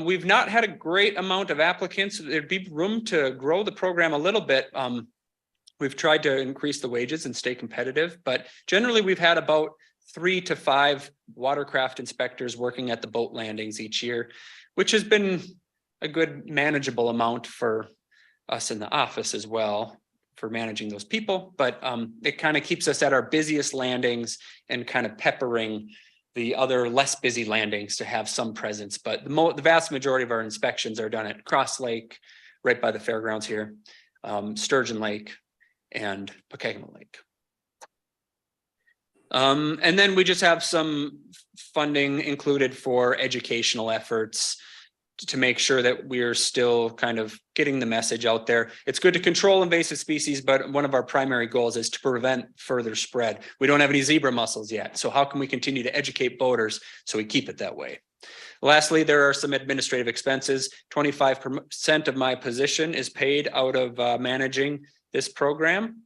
We've not had a great amount of applicants. There'd be room to grow the program a little bit. We've tried to increase the wages and stay competitive, but generally we've had about 3 to 5 watercraft inspectors working at the boat landings each year, which has been a good manageable amount for us in the office as well, for managing those people. But it kind of keeps us at our busiest landings and kind of peppering the other less busy landings to have some presence. But the vast majority of our inspections are done at Cross Lake, right by the fairgrounds here, Sturgeon Lake, and Pokegama Lake. And then we just have some funding included for educational efforts to make sure that we're still kind of getting the message out there. It's good to control invasive species, but one of our primary goals is to prevent further spread. We don't have any zebra mussels yet, so how can we continue to educate boaters so we keep it that way? Lastly, there are some administrative expenses. 25% of my position is paid out of managing this program.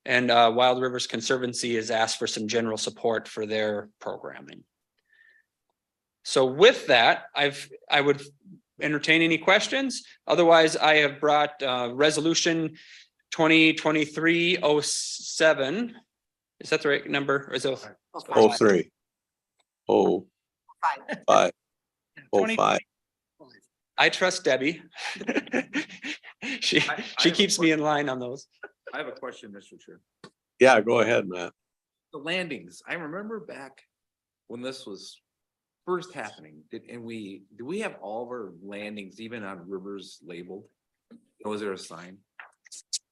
And Wild Rivers Conservancy has asked for some general support for their programming. So with that, I would entertain any questions. Otherwise, I have brought resolution 2023-07. Is that the right number? Or is it 03. 05. 05. I trust Debbie. She have a keeps me in line on those. I have a question, Mr. Chair. Yeah, go ahead, Matt. The landings, I remember back when this was first happening, do we have all of our landings, even on rivers, labeled? Was there a sign?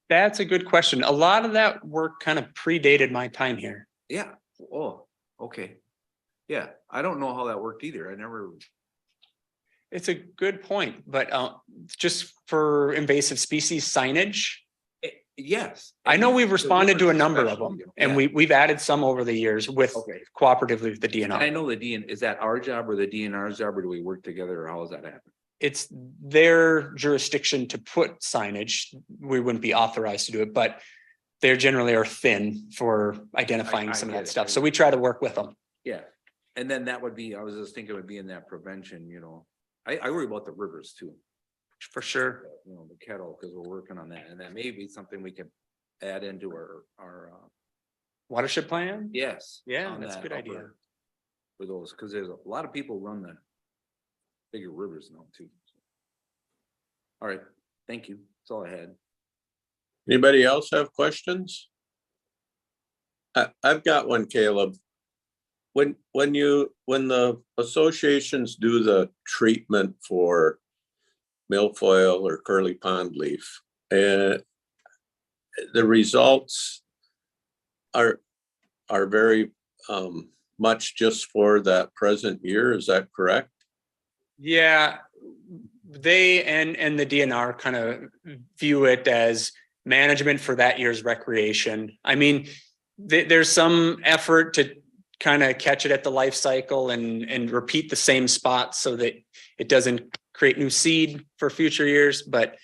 That's a good question. A lot of that work kind of predated my time here. Yeah, oh, okay. Yeah, I don't know how that worked either. I never. It's a good point, but just for invasive species signage, Yes. I know we've responded to a number of Especially, them, you know, and yeah. we've added some over the years with Okay. cooperatively with the And I DNR. know is that our job or the DNR's job, or do we work together, or how does that happen? It's their jurisdiction to put signage. We wouldn't be authorized to do it, but they generally are thin for identifying I some of get that it. stuff. So we try to work with them. Yeah, and then that would be, I was just thinking it would be in that prevention, you know, I worry about the rivers too. For sure. You know, the kettle, because we're working on that, and that may be something we can add into our Watershed plan? yes. Yeah, on that's a that good idea. upper- For those, because there's a lot of people run the bigger rivers now too. All right, thank you. That's all I had. Anybody else have questions? I've got one, Caleb. When the associations do the treatment for milfoil or curly pond leaf, the results are very much just for that present year. Is that correct? Yeah, they and the DNR kind of view it as management for that year's recreation. I mean, there's some effort to kind of catch it at the life cycle and repeat the same spots so that it doesn't create new seed for future years. But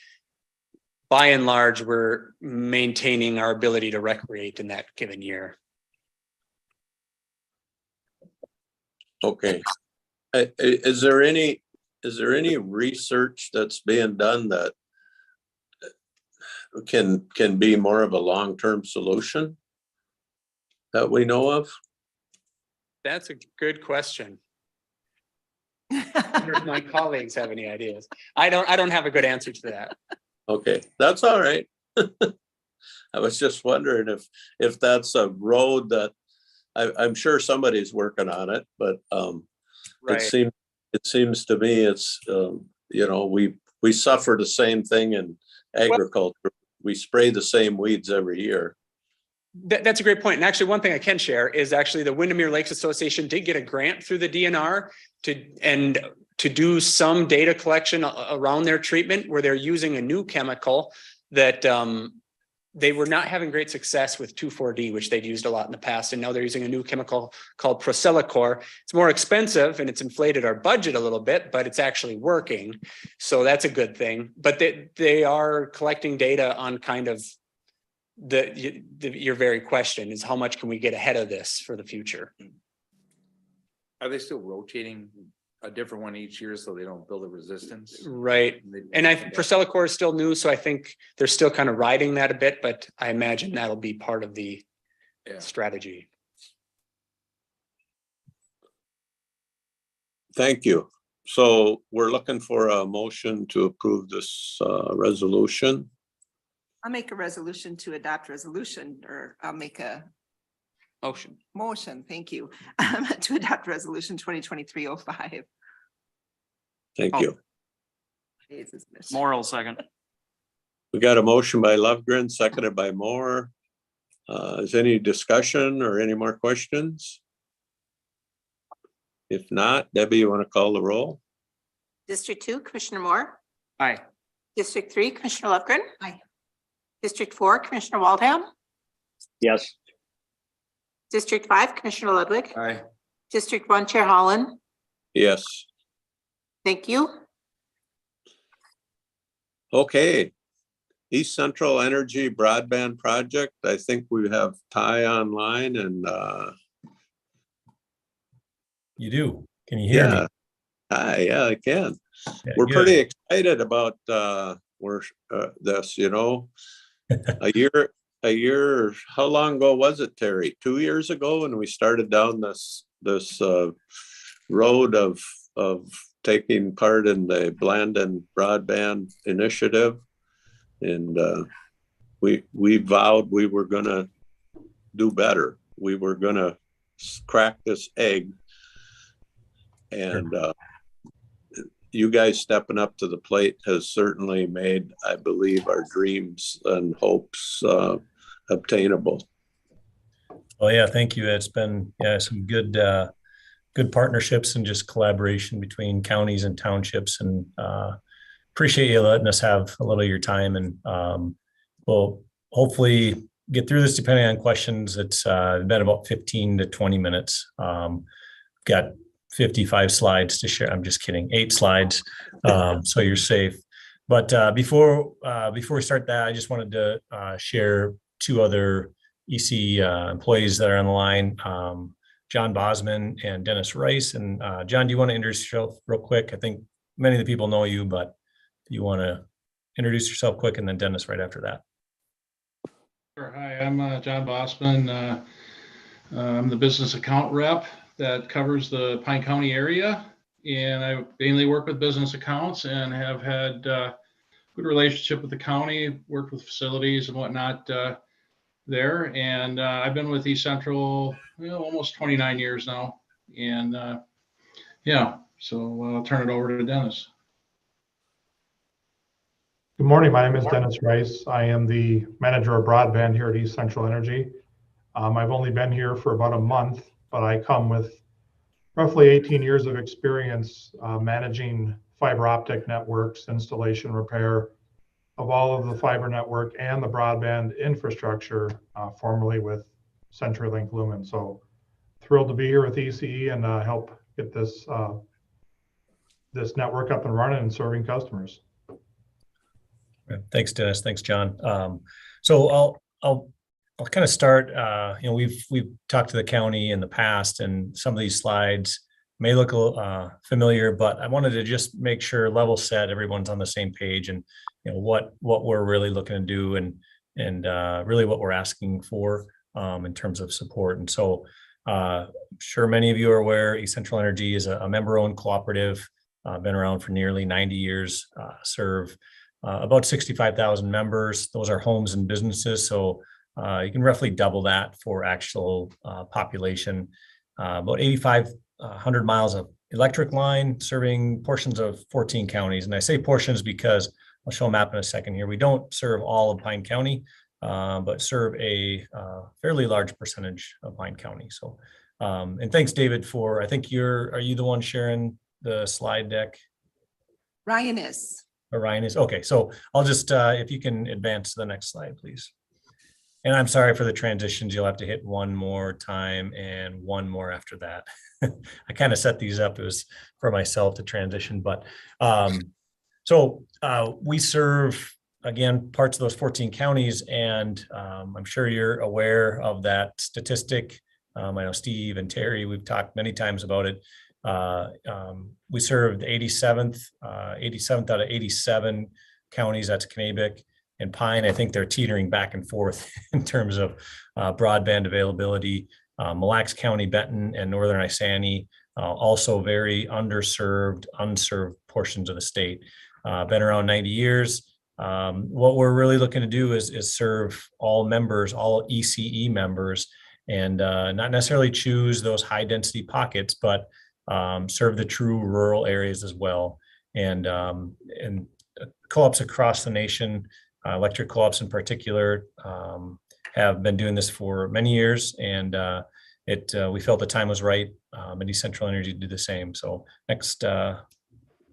by and large, we're maintaining our ability to recreate in that given year. Okay. Is there any research that's being done that can be more of a long-term solution that we know of? That's a good question. I wonder if my colleagues have any ideas. I don't have a good answer to that. Okay, that's all right. I was just wondering if that's a road that I'm sure somebody's working on it, but Right. it seems to me it's we suffer the same thing in agriculture. We spray the same weeds every year. that's a great point. And actually, one thing I can share is actually the Windermere Lakes Association did get a grant through the DNR to do some data collection around their treatment where they're using a new chemical that they were not having great success with 2,4-D, which they'd used a lot in the past. And now they're using a new chemical called Procelicor. It's more expensive and it's inflated our budget a little bit, but it's actually working. So that's a good thing. But they are collecting data on kind of your very question is how much can we get ahead of this for the future? Are they still rotating a different one each year so they don't build a resistance? Right. And Procelicor is still new, so I think they're still kind of riding that a bit, but I imagine that'll be part of the strategy. Thank you. So we're looking for a motion to approve this resolution. I'll make a resolution to adopt resolution, or I'll make a motion, thank you, to adopt resolution 2023-05. Thank you. Moral second. We got a motion by Lovegren, seconded by Moore. Is any discussion or any more questions? If not, Debbie, you want to call the roll? District 2, Commissioner Moore. Aye. District 3, Commissioner Lovegren. Aye. District 4, Commissioner Waldham. Yes. District 5, Commissioner Ludwig. Aye. District 1, Chair Holland. Yes. Thank you. Okay. East Central Energy Broadband Project. I think we have Ty online and You do. Can you hear me? Hi, yeah, I can. Yeah, We're good. pretty excited about this, you know. A year, how long ago was it, Terry? 2 years ago, when we started down this road of taking part in the Blandon Broadband Initiative. And we vowed we were gonna do better. We were gonna crack this egg. And you guys stepping up to the plate has certainly made, I believe, our dreams and hopes obtainable. Well, yeah, thank you. It's been some good partnerships and just collaboration between counties and townships, and appreciate you letting us have a little of your time, and we'll hopefully get through this depending on questions. It's been about 15 to 20 minutes. Got 55 slides to share. I'm just kidding, 8 slides. So you're safe. But before we start that, I just wanted to share 2 other EC employees that are on the line, John Bosman and Dennis Rice. And John, do you want to introduce yourself real quick? I think many of the people know you, but you want to introduce yourself quick, and then Dennis right after that. Sure. Hi, I'm John Bosman. I'm the business account rep that covers the Pine County area, and I mainly work with business accounts and have had good relationship with the county, worked with facilities and whatnot there. And I've been with East Central almost 29 years now. And so I'll turn it over to Dennis. Good morning. My name is Dennis Rice. I am the manager of broadband here at East Central Energy. I've only been here for about a month, but I come with roughly 18 years of experience managing fiber optic networks, installation, repair of all of the fiber network and the broadband infrastructure, formerly with CenturyLink Lumen. So thrilled to be here with ECE and help get this network up and running and serving customers. Thanks, Dennis. Thanks, John. So I'll kind of start. We've talked to the county in the past, and some of these slides may look familiar, but I wanted to just make sure, level set, everyone's on the same page, and what we're really looking to do, and really what we're asking for in terms of support. And so, I'm sure many of you are aware, East Central Energy is a member-owned cooperative, been around for nearly 90 years, serve about 65,000 members. Those are homes and businesses. So you can roughly double that for actual population. About 8,500 miles of electric line serving portions of 14 counties. And I say portions because I'll show a map in a second here. We don't serve all of Pine County. but serve a fairly large percentage of Pine County. So, and thanks, David, for, I think are you the one sharing the slide deck? Ryan is. Or Ryan is, okay, so I'll just, if you can advance to the next slide, please. And I'm sorry for the transitions. You'll have to hit one more time and one more after that. I kind of set these up. It was for myself to transition, but so we serve, again, parts of those 14 counties, and I'm sure you're aware of that statistic. I know Steve and Terry, we've talked many times about it. We served 87th out of 87 counties. That's Kanabec and Pine. I think they're teetering back and forth in terms of broadband availability. Mille Lacs County, Benton, and Northern Isani, also very underserved, unserved portions of the state. Been around 90 years. What we're really looking to do is serve all members, all ECE members, and not necessarily choose those high density pockets, but serve the true rural areas as well. And co-ops across the nation, electric co-ops in particular, have been doing this for many years, and we felt the time was right, and East Central Energy did the same. So next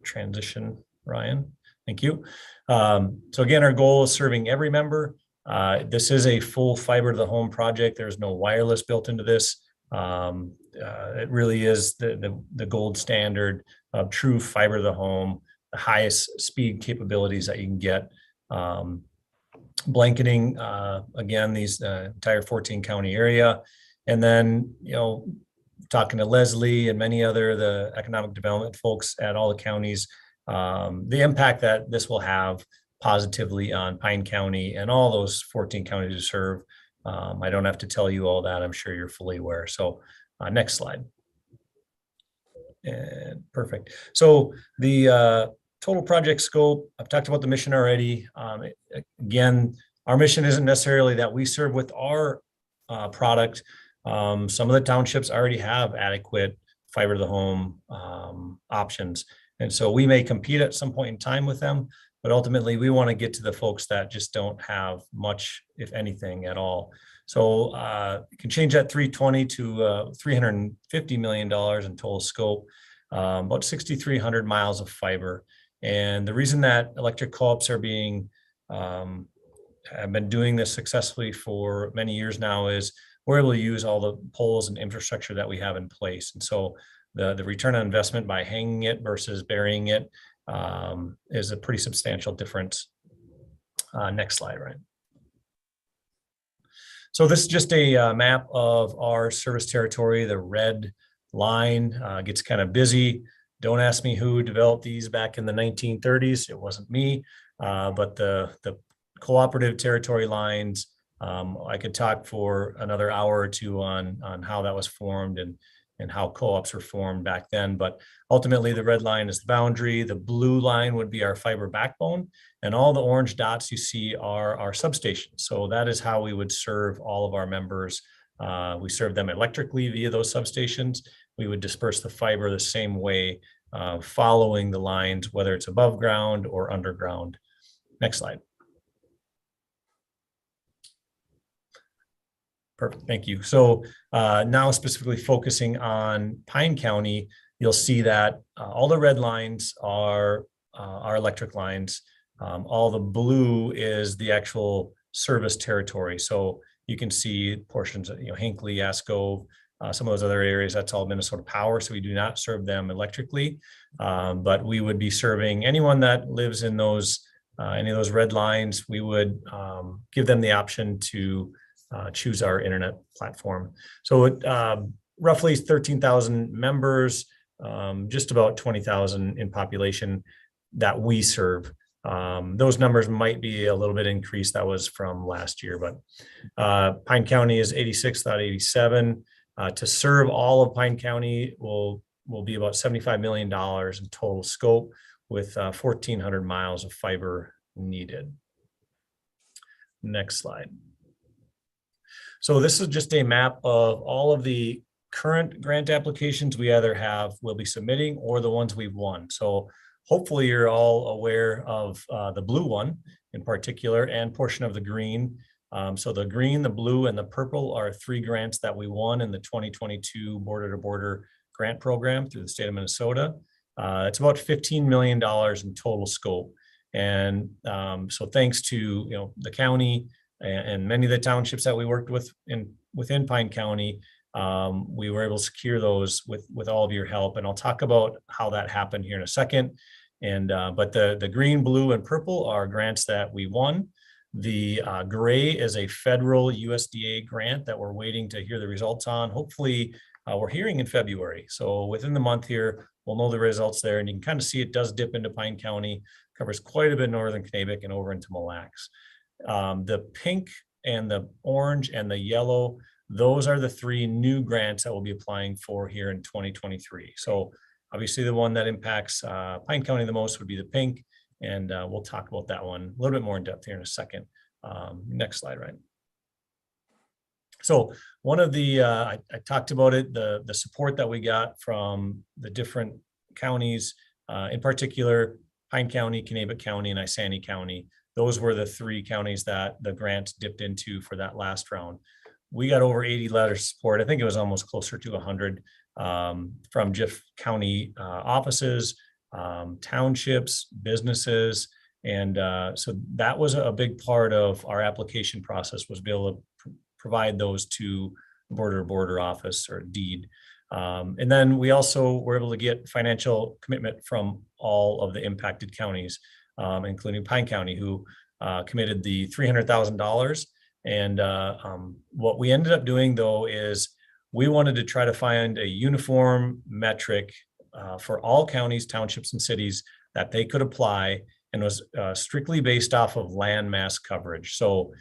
transition, Ryan. Thank you. So again, our goal is serving every member. This is a full fiber to the home project. There's no wireless built into this. It really is the gold standard of true fiber to the home, the highest speed capabilities that you can get. Blanketing, again, these entire 14 county area. And then, talking to Leslie and many other, the economic development folks at all the counties, the impact that this will have positively on Pine County and all those 14 counties to serve. I don't have to tell you all that. I'm sure you're fully aware. So next slide. And perfect. So the total project scope, I've talked about the mission already. Again, our mission isn't necessarily that we serve with our product. Some of the townships already have adequate fiber to the home options. And so we may compete at some point in time with them, but ultimately we want to get to the folks that just don't have much, if anything at all. So you can change that 320 to $350 million in total scope, about 6,300 miles of fiber. And the reason that electric co-ops are have been doing this successfully for many years now is we're able to use all the poles and infrastructure that we have in place. And so the return on investment by hanging it versus burying it is a pretty substantial difference. Next slide, Ryan. So this is just a map of our service territory. The red line gets kind of busy. Don't ask me who developed these back in the 1930s. It wasn't me, but the cooperative territory lines, I could talk for another hour or two on how that was formed and how co-ops were formed back then. But ultimately, the red line is the boundary. The blue line would be our fiber backbone. And all the orange dots you see are our substations. So that is how we would serve all of our members. We serve them electrically via those substations. We would disperse the fiber the same way, following the lines, whether it's above ground or underground. Next slide. Perfect, thank you. So now specifically focusing on Pine County, you'll see that all the red lines are our electric lines. All the blue is the actual service territory. So you can see portions of Hinckley, Ascove, some of those other areas, that's all Minnesota Power. So we do not serve them electrically, but we would be serving anyone that lives in those any of those red lines. We would give them the option to choose our internet platform. So roughly 13,000 members, just about 20,000 in population that we serve. Those numbers might be a little bit increased. That was from last year, but Pine County is 86 out of 87. To serve all of Pine County will be about $75 million in total scope, with 1,400 miles of fiber needed. Next slide. So this is just a map of all of the current grant applications we either will be submitting, or the ones we've won. So hopefully you're all aware of the blue one in particular, and portion of the green. So the green, the blue, and the purple are 3 grants that we won in the 2022 Border to Border Grant Program through the state of Minnesota. It's about $15 million in total scope. And so thanks to the county and many of the townships that we worked with within Pine County, we were able to secure those with all of your help. And I'll talk about how that happened here in a second. And but the green, blue, and purple are grants that we won. The gray is a federal USDA grant that we're waiting to hear the results on. Hopefully, we're hearing in February. So within the month here, we'll know the results there. And you can kind of see it does dip into Pine County, covers quite a bit northern Kanabec and over into Mille Lacs. The pink and the orange and the yellow, those are the 3 new grants that we'll be applying for here in 2023. So obviously the one that impacts Pine County the most would be the pink. And we'll talk about that one a little bit more in depth here in a second. Next slide, Ryan. So one of the, I talked about it, the support that we got from the different counties, in particular, Pine County, Kanabec County, and Isani County. Those were the 3 counties that the grant dipped into for that last round. We got over 80 letters of support. I think it was almost closer to 100 from just county offices, townships, businesses. And so that was a big part of our application process, was be able to provide those to Border to Border office or deed. And then we also were able to get financial commitment from all of the impacted counties, including Pine County, who committed the $300,000. And what we ended up doing, though, is we wanted to try to find a uniform metric for all counties, townships, and cities that they could apply, and was strictly based off of land mass coverage. So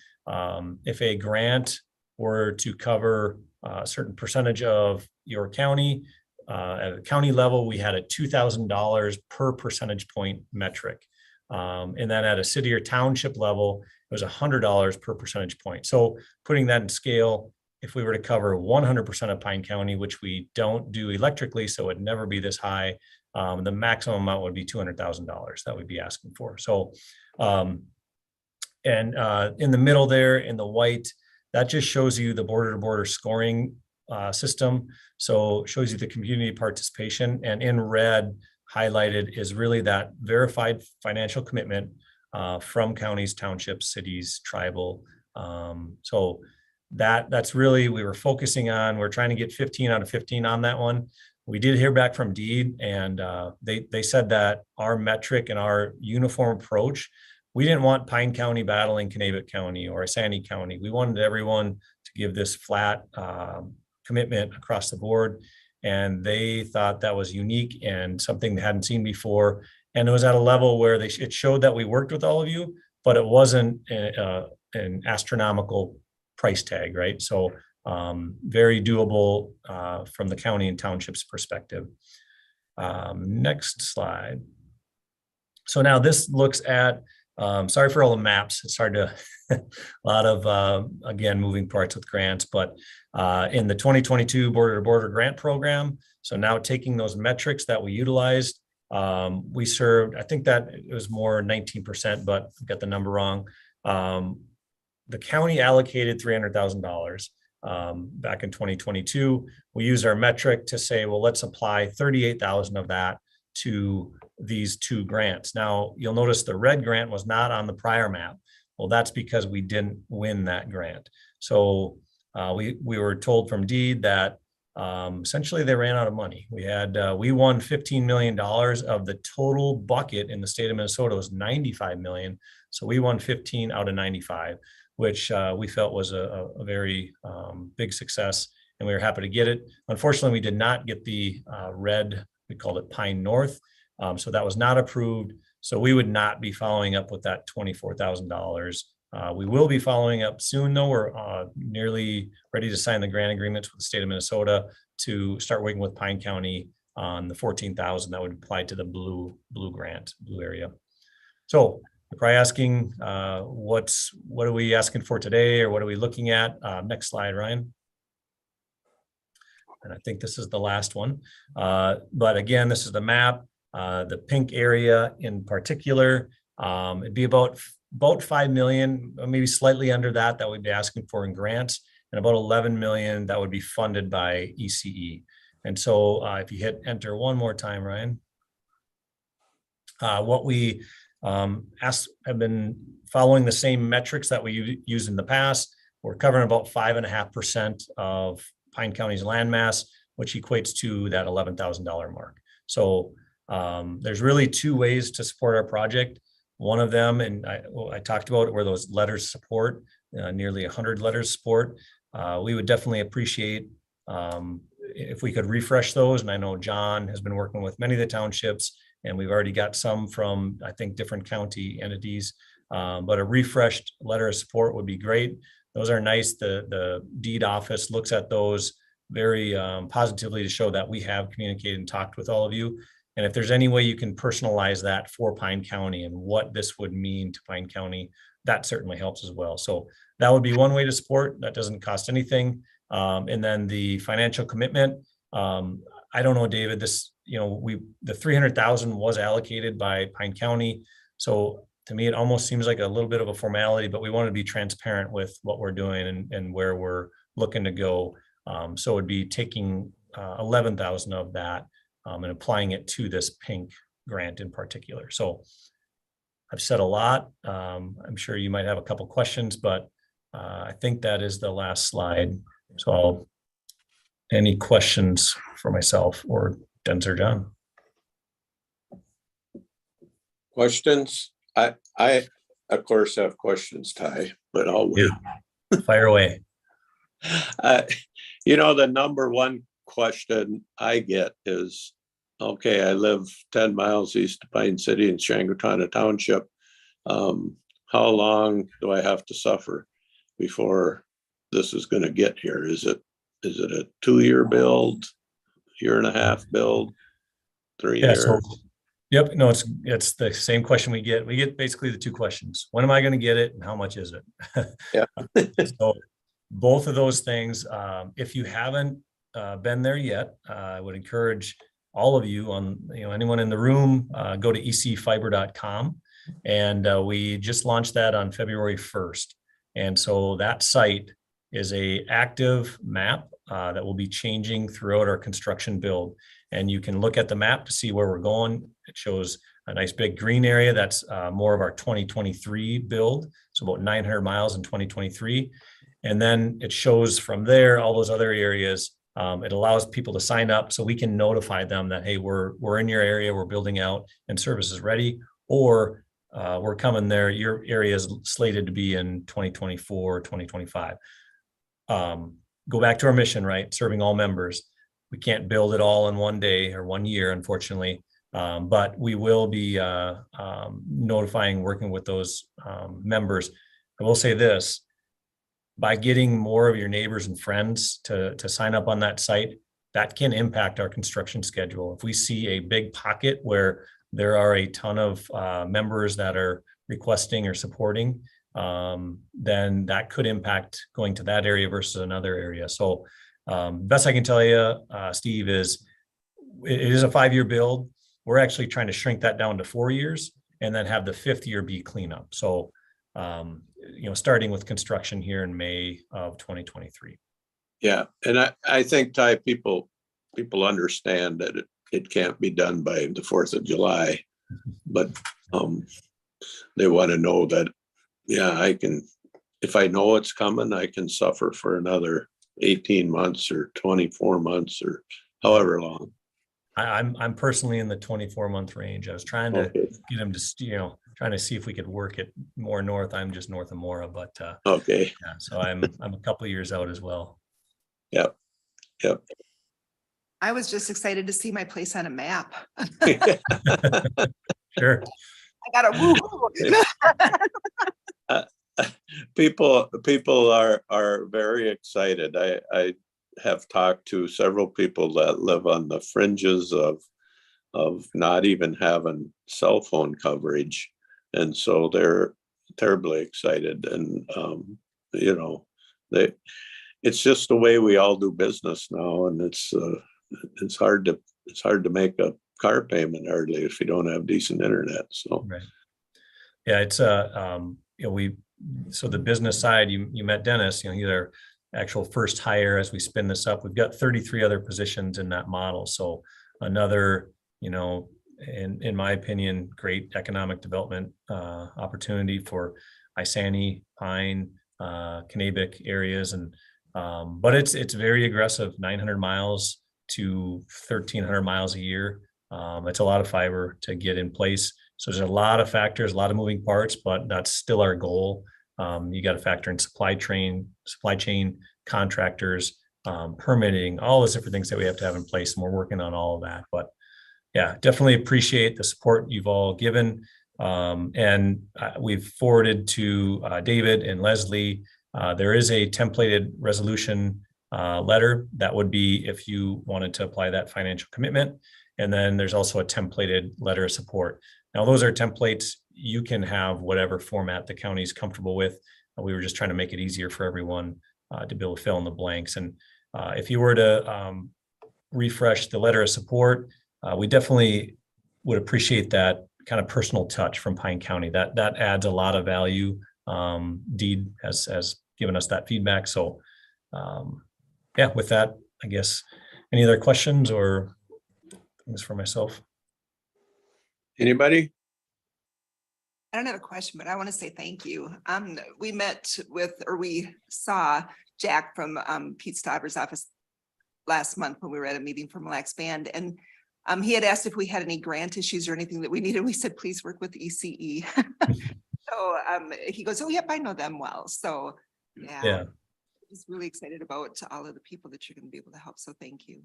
if a grant were to cover a certain percentage of your county, at a county level, we had a $2,000 per percentage point metric. And then at a city or township level, it was $100 per percentage point. So putting that in scale, if we were to cover 100% of Pine County, which we don't do electrically, so it'd never be this high, the maximum amount would be $200,000 that we'd be asking for. So, in the middle there in the white, that just shows you the Border to Border scoring system. So shows you the community participation, and in red highlighted is really that verified financial commitment from counties, townships, cities, tribal. So that's really, we were focusing on, we're trying to get 15 out of 15 on that one. We did hear back from DEED, and they said that our metric and our uniform approach, we didn't want Pine County battling Kanabec County or Isani County. We wanted everyone to give this flat commitment across the board. And they thought that was unique and something they hadn't seen before. And it was at a level where it showed that we worked with all of you, but it wasn't an astronomical price tag, right? So very doable from the county and townships perspective. Next slide. So now this looks at, sorry for all the maps. It's hard to, a lot of, again, moving parts with grants, but in the 2022 Border to Border Grant Program, so now taking those metrics that we utilized, we served, I think that it was more 19%, but I got the number wrong. The county allocated $300,000 back in 2022. We used our metric to say, well, let's apply 38,000 of that to these 2 grants. Now, you'll notice the red grant was not on the prior map. Well, that's because we didn't win that grant. So we were told from DEED that essentially they ran out of money. We won $15 million of the total bucket in the state of Minnesota was 95 million. So we won 15 out of 95, which we felt was a very big success, and we were happy to get it. Unfortunately, we did not get the red, we called it Pine North. So that was not approved. So we would not be following up with that $24,000. We will be following up soon, though. We're nearly ready to sign the grant agreements with the state of Minnesota to start working with Pine County on the 14,000 that would apply to the blue grant, blue area. So you're probably asking, what are we asking for today, or what are we looking at? Next slide, Ryan. And I think this is the last one. But again, this is the map. The pink area in particular, it'd be about about 5 million, maybe slightly under that, that we'd be asking for in grants, and about 11 million that would be funded by ECE. And so if you hit enter one more time, Ryan. What we have been following the same metrics that we used in the past. We're covering about 5.5% of Pine County's landmass, which equates to that $11,000 mark. So there's really two ways to support our project. One of them, and I talked about it, were those letters of support, nearly 100 letters of support. We would definitely appreciate if we could refresh those. And I know John has been working with many of the townships, and we've already got some from, I think, different county entities. But a refreshed letter of support would be great. Those are nice. The deed office looks at those very positively to show that we have communicated and talked with all of you. And if there's any way you can personalize that for Pine County and what this would mean to Pine County, that certainly helps as well. So that would be one way to support. That doesn't cost anything. And then the financial commitment. I don't know, David, this, the 300,000 was allocated by Pine County. So to me, it almost seems like a little bit of a formality, but we want to be transparent with what we're doing and where we're looking to go. So it'd be taking 11,000 of that and applying it to this pink grant in particular. So I've said a lot. I'm sure you might have a couple questions, but I think that is the last slide. So any questions for myself or Dennis or John? Questions? I of course have questions, Ty, but I'll wait. Fire away. The number one question I get is, okay, I live 10 miles east of Pine City in Shangotana Township. How long do I have to suffer before this is going to get here? Is it a 2-year build, 1.5 year build, 3 years? Yep. No, it's the same question we get. We get basically the two questions. When am I going to get it and how much is it? Yeah. So both of those things, if you haven't been there yet, I would encourage all of you anyone in the room, go to ecfiber.com. And we just launched that on February 1st. And so that site is a active map that will be changing throughout our construction build. And you can look at the map to see where we're going. It shows a nice big green area. That's more of our 2023 build. So about 900 miles in 2023. And then it shows from there, all those other areas. It allows people to sign up so we can notify them that, hey, we're in your area, we're building out and service is ready, or we're coming there. Your area is slated to be in 2024, 2025. Go back to our mission, right? Serving all members. We can't build it all in one day or 1 year, unfortunately. But we will be notifying, working with those members. I will say this, by getting more of your neighbors and friends to sign up on that site, that can impact our construction schedule. If we see a big pocket where there are a ton of members that are requesting or supporting, then that could impact going to that area versus another area. So best I can tell you, Steve, is it is a 5-year build. We're actually trying to shrink that down to 4 years and then have the 5th year be cleanup. So, starting with construction here in May of 2023. Yeah. And I think, Ty, people understand that it can't be done by the 4th of July, but they want to know that, I can, if I know it's coming, I can suffer for another 18 months or 24 months or however long. I'm personally in the 24-month range. I was trying to get him to, trying to see if we could work it more north. I'm just north of Mora, but okay. Yeah, so I'm a couple of years out as well. Yep. I was just excited to see my place on a map. Sure. I got a woo. People are very excited. I have talked to several people that live on the fringes of not even having cell phone coverage, and so they're terribly excited. And it's just the way we all do business now, and it's hard to make a car payment hardly if you don't have decent internet. So right. Yeah, it's so the business side, you met Dennis, he's our actual first hire as we spin this up. We've got 33 other positions in that model. So another, in my opinion, great economic development opportunity for Isani, Pine, Kanabec areas. And but it's very aggressive, 900 miles to 1,300 miles a year. It's a lot of fiber to get in place. So there's a lot of factors, a lot of moving parts, but that's still our goal. You got to factor in supply chain, contractors, permitting, all those different things that we have to have in place. And we're working on all of that. But yeah, definitely appreciate the support you've all given. And we've forwarded to David and Leslie. There is a templated resolution letter that would be if you wanted to apply that financial commitment. And then there's also a templated letter of support. Now, those are templates. You can have whatever format the county is comfortable with. We were just trying to make it easier for everyone to be able to fill in the blanks. And if you were to refresh the letter of support, we definitely would appreciate that kind of personal touch from Pine County. That adds a lot of value. Deed has given us that feedback. So yeah, with that, I guess, any other questions or things for myself? Anybody? I don't have a question, but I want to say thank you. We saw Jack from Pete Stauber's office last month when we were at a meeting for Mille Lacs Band, and he had asked if we had any grant issues or anything that we needed. We said, please work with ECE. So he goes, oh, yep, I know them well. So yeah. He's really excited about all of the people that you're going to be able to help. So thank you.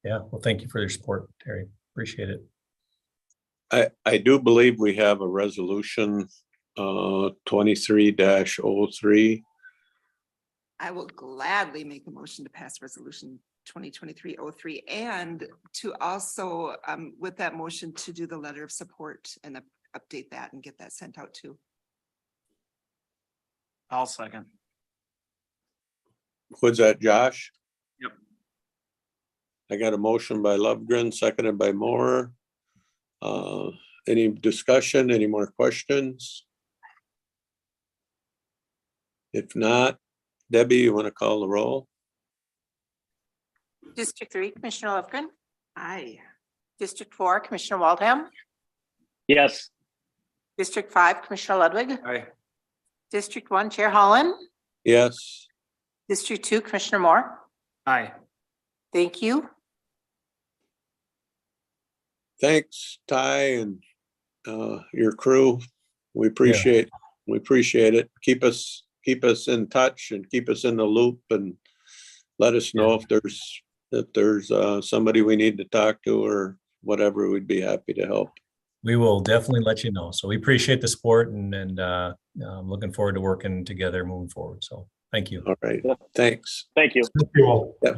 Yeah, well, thank you for your support, Terry. Appreciate it. I do believe we have a resolution 23-03. I will gladly make a motion to pass resolution 2023-03 and to also with that motion to do the letter of support and update that and get that sent out too. I'll second. Was that Josh? Yep. I got a motion by Lovegren, seconded by Moore. Any discussion, any more questions? If not, Debbie, you want to call the roll? District 3, Commissioner Lufgren. Aye. District 4, Commissioner Waldham. Yes. District 5, Commissioner Ludwig. Aye. District 1, Chair Holland. Yes. District 2, Commissioner Moore. Aye. Thank you. Thanks, Ty, and your crew. We appreciate it. Keep us in touch and keep us in the loop and let us know if there's somebody we need to talk to or whatever. We'd be happy to help. We will definitely let you know. So we appreciate the support and I'm looking forward to working together moving forward. So thank you. All right. Thanks. Thank you. Thank you all. Yep.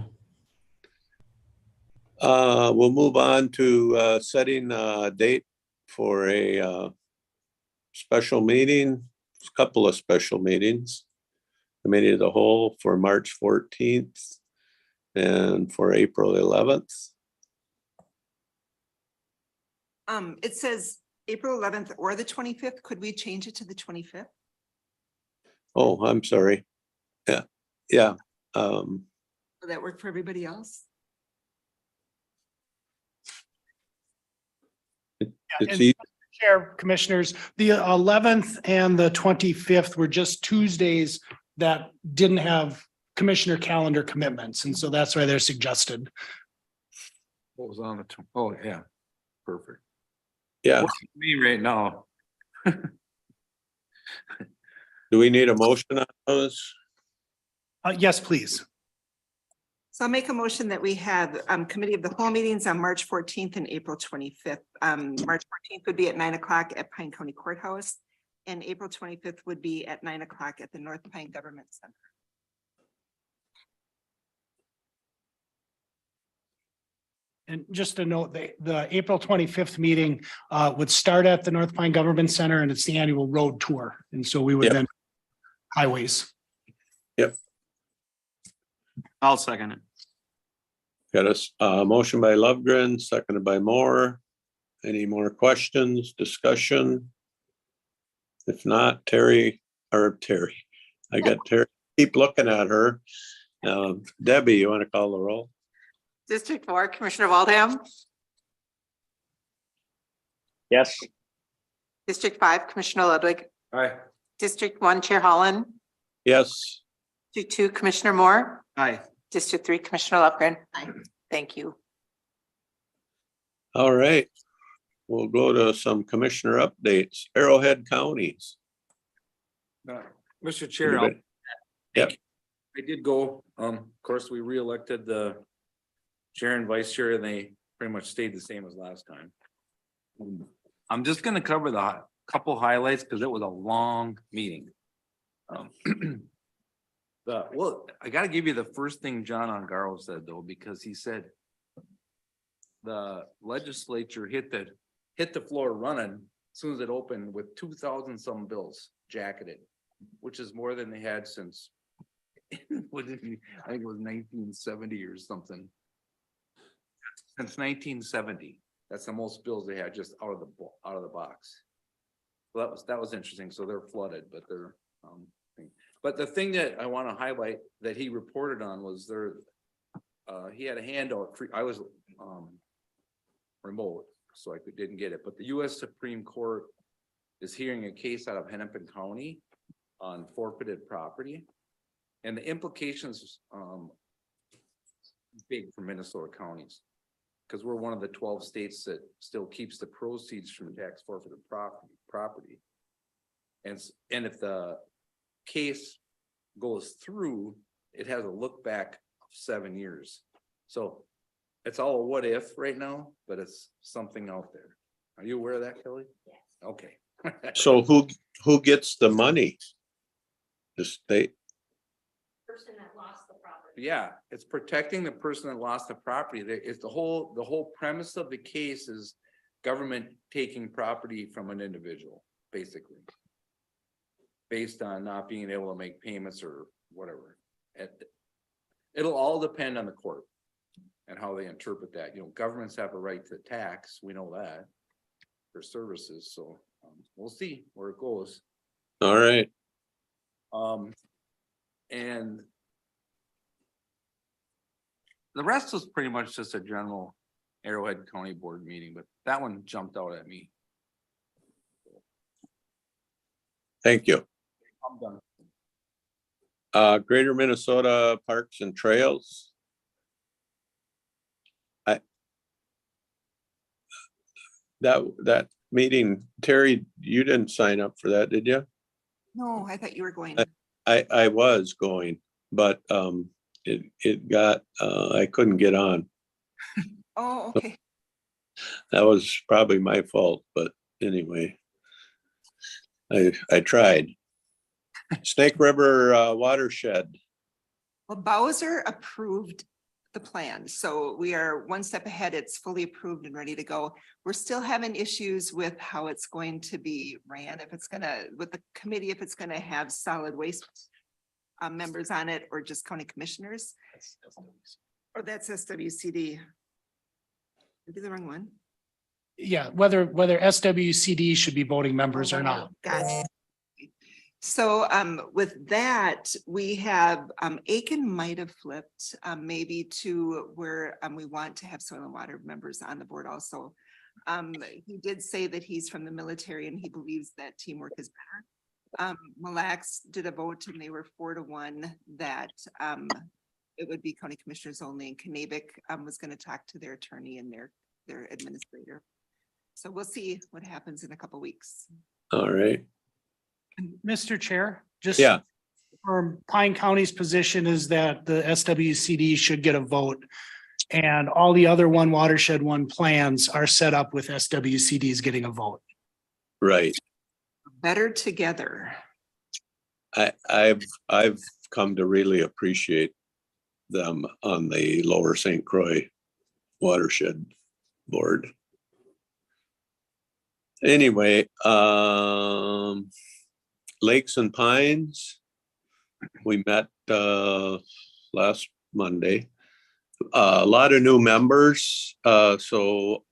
We'll move on to setting a date for a special meeting, a couple of special meetings. Committee of the Whole for March 14th and for April 11th. It says April 11th or the 25th. Could we change it to the 25th? Oh, I'm sorry. Yeah. Will that work for everybody else? It's And easy. Chair, Commissioners, the 11th and the 25th were just Tuesdays that didn't have commissioner calendar commitments. And so that's why they're suggested. What was on the, oh, yeah, perfect. Yeah. Me right now. Do we need a motion on those? Yes, please. So I'll make a motion that we have committee of the whole meetings on March 14th and April 25th. March 14th would be at 9 o'clock at Pine County Courthouse and April 25th would be at 9 o'clock at the North Pine Government Center. And just to note, the April 25th meeting would start at the North Pine Government Center and it's the annual road tour. And so we would Yep. then highways. Yep. I'll second it. Got a motion by Lovegren, seconded by Moore. Any more questions, discussion? If not, Terry, I got Terry, keep looking at her. Debbie, you want to call the roll? District 4, Commissioner Waldham. Yes. District 5, Commissioner Ludwig. Aye. District 1, Chair Holland. Yes. District 2, Commissioner Moore. Aye. District 3, Commissioner Lupgren. Thank you. All right. We'll go to some commissioner updates. Arrowhead counties. Mr. Chair, I'll- Anybody? Yep. I did go, of course, we reelected the chair and vice chair, and they pretty much stayed the same as last time. I'm just gonna cover the couple highlights because it was a long meeting. Well, I gotta give you the first thing John Ongaro said though, because he said the legislature hit the floor running as soon as it opened with 2,000 some bills jacketed, which is more than they had since what did he, I think it was 1970 or something. Since 1970, that's the most bills they had just out of the box. Well, that was interesting. So they're flooded, but they're but the thing that I want to highlight that he reported on was he had a handout. I was remote, so I didn't get it. But the U.S. Supreme Court is hearing a case out of Hennepin County on forfeited property, and the implications big for Minnesota counties because we're one of the 12 states that still keeps the proceeds from tax forfeited property. And if the case goes through, it has a look back of 7 years. So it's all a what if right now, but it's something out there. Are you aware of that, Kelly? Yes. Okay. So who gets the money? The state? Person that lost the property. Yeah, it's protecting the person that lost the property. It's the whole premise of the case is government taking property from an individual, basically. Based on not being able to make payments or whatever. It'll all depend on the court and how they interpret that. You know, governments have a right to tax, we know that, for services, so we'll see where it goes. All right. And the rest was pretty much just a general Arrowhead County Board meeting, but that one jumped out at me. Thank you. I'm done. Greater Minnesota Parks and Trails. That meeting, Terry, you didn't sign up for that, did you? No, I thought you were going. I was going, but it got I couldn't get on. Oh, okay. That was probably my fault, but anyway. I tried. Snake River watershed. Well, Bowser approved the plan, so we are one step ahead. It's fully approved and ready to go. We're still having issues with how it's going to be ran, if it's gonna, with the committee, if it's gonna have solid waste members on it or just county commissioners. Or that's SWCD. Maybe the wrong one. Yeah, whether SWCD should be voting members or not. Gotcha. So with that, we have Aiken might have flipped maybe to where we want to have soil and water members on the board also. He did say that he's from the military and he believes that teamwork is better. Mille Lacs did a vote and they were 4-1 that it would be county commissioners only, and Knabic was going to talk to their attorney and their administrator. So we'll see what happens in a couple weeks. All right. Mr. Chair, just Yeah. for Pine County's position is that the SWCD should get a vote. And all the other one watershed one plans are set up with SWCDs getting a vote. Right. Better together. I've come to really appreciate them on the Lower St. Croix watershed board. Anyway, Lakes and Pines, we met last Monday. A lot of new members, so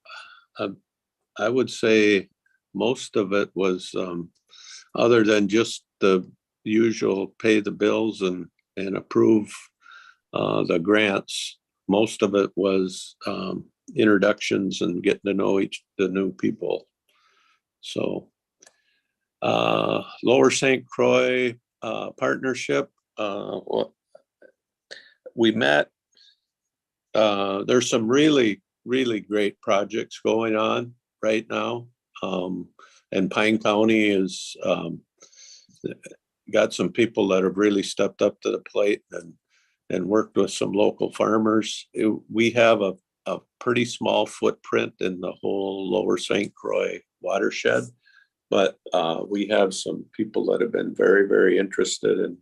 I would say most of it was other than just the usual pay the bills and approve the grants, most of it was introductions and getting to know the new people. So Lower St. Croix partnership, we met. There's some really great projects going on right now. And Pine County is got some people that have really stepped up to the plate and worked with some local farmers. We have a pretty small footprint in the whole Lower St. Croix watershed, but we have some people that have been very interested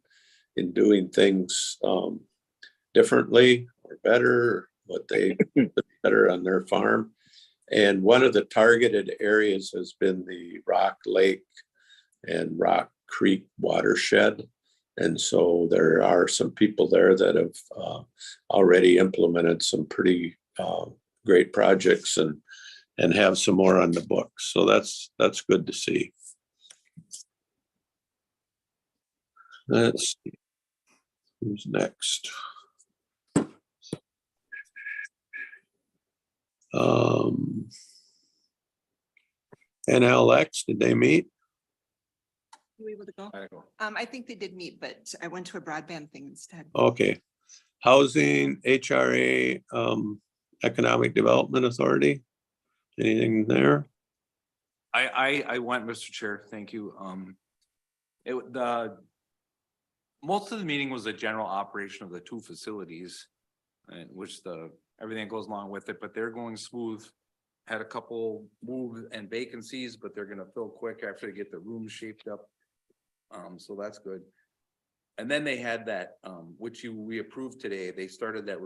in doing things differently or better, what they better on their farm. And one of the targeted areas has been the Rock Lake and Rock Creek watershed. And so there are some people there that have already implemented some pretty great projects and have some more on the books. So that's good to see. Let's see. Who's next? NLX, did they meet? You able to go? I think they did meet, but I went to a broadband thing instead. Okay. Housing, HRA, Economic Development Authority, anything there? I went, Mr. Chair, thank you. Most of the meeting was a general operation of the two facilities, and which everything goes along with it, but they're going smooth. Had a couple moves and vacancies, but they're gonna fill quick after they get the rooms shaped up. So that's good. And then they had that, which we approved today. They started that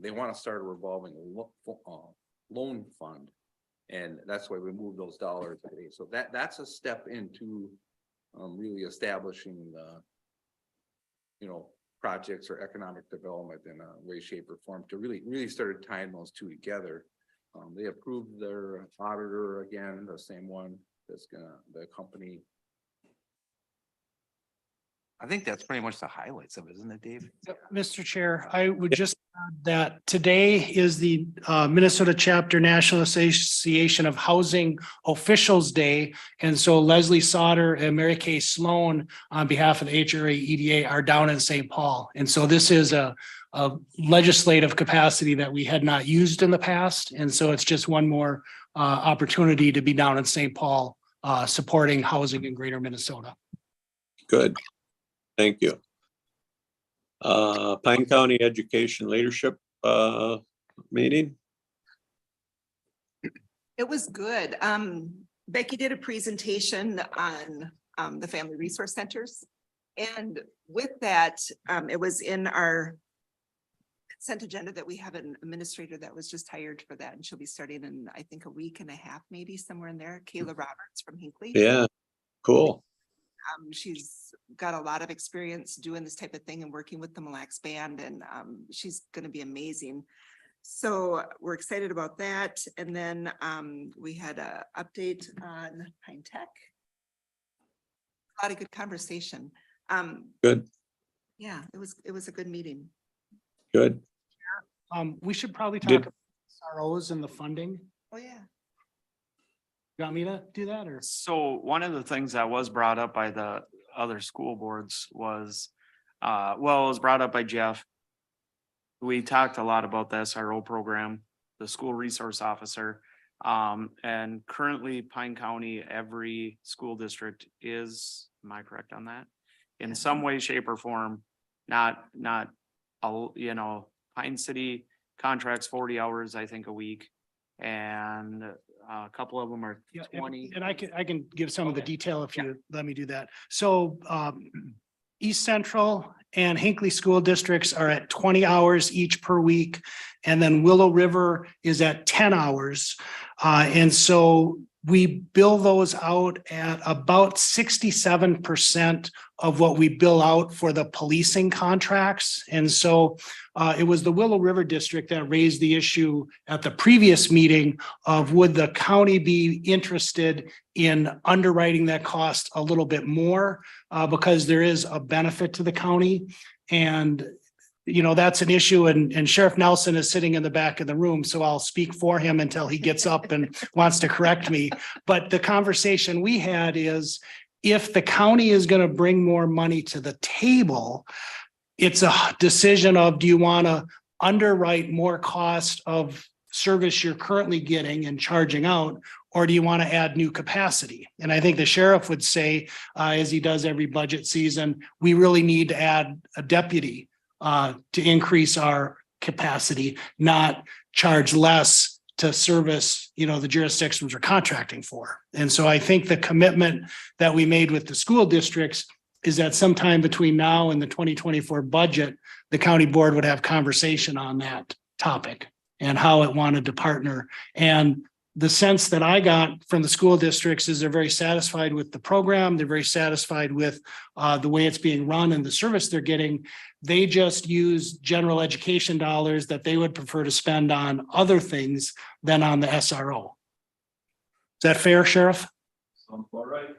they want to start a revolving loan fund. And that's why we moved those dollars today. So that's a step into really establishing the, projects or economic development in a way, shape, or form to really started tying those two together. They approved their auditor again, the same one that's the company. I think that's pretty much the highlights of it, isn't it, Dave? Mr. Chair, I would just add that today is the Minnesota Chapter National Association of Housing Officials Day. And so Leslie Sauter and Mary Kay Sloan on behalf of the HRA EDA are down in St. Paul. And so this is a legislative capacity that we had not used in the past. And so it's just one more opportunity to be down in St. Paul supporting housing in greater Minnesota. Good. Thank you. Pine County Education Leadership meeting. It was good. Becky did a presentation on the Family Resource Centers. And with that, it was in our consent agenda that we have an administrator that was just hired for that. And she'll be starting in, I think, a week and a half, maybe somewhere in there. Kayla Roberts from Hinckley. Yeah, cool. She's got a lot of experience doing this type of thing and working with the Mille Lacs Band, and she's going to be amazing. So we're excited about that. And then we had an update on Pine Tech. A lot of good conversation. Good. Yeah, it was a good meeting. Good. We should probably talk about SROs and the funding. Oh, yeah. You want me to do that or? So one of the things that was brought up by the other school boards was, it was brought up by Jeff. We talked a lot about the SRO program, the school resource officer. And currently Pine County, every school district is, am I correct on that? In some way, shape or form, not, Pine City contracts 40 hours, I think, a week. And a couple of them are 20. And I can give some of the detail if you let me do that. So East Central and Hinckley school districts are at 20 hours each per week. And then Willow River is at 10 hours. And so we bill those out at about 67% of what we bill out for the policing contracts. And so it was the Willow River District that raised the issue at the previous meeting of would the county be interested in underwriting that cost a little bit more because there is a benefit to the county. And you know, that's an issue, and Sheriff Nelson is sitting in the back of the room, so I'll speak for him until he gets up and wants to correct me. But the conversation we had is if the county is going to bring more money to the table, it's a decision of, do you want to underwrite more cost of service you're currently getting and charging out, or do you want to add new capacity? And I think the sheriff would say, as he does every budget season, we really need to add a deputy to increase our capacity, not charge less to service, you know, the jurisdictions we're contracting for. And so I think the commitment that we made with the school districts is that sometime between now and the 2024 budget, the county board would have conversation on that topic and how it wanted to partner. And the sense that I got from the school districts is they're very satisfied with the program. They're very satisfied with the way it's being run and the service they're getting. They just use general education dollars that they would prefer to spend on other things than on the SRO. Is that fair, Sheriff? Sounds about right.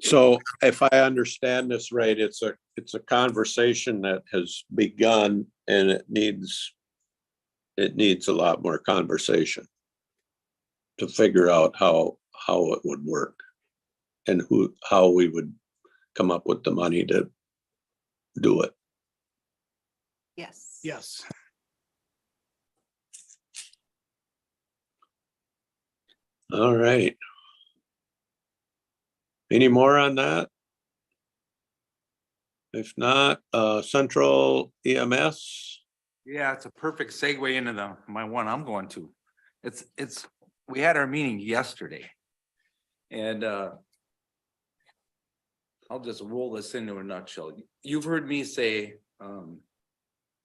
So if I understand this right, it's a conversation that has begun and it needs a lot more conversation to figure out how it would work and how we would come up with the money to do it. Yes. Yes. All right. Any more on that? If not, Central EMS. Yeah, it's a perfect segue into my one I'm going to. We had our meeting yesterday. And I'll just roll this into a nutshell. You've heard me say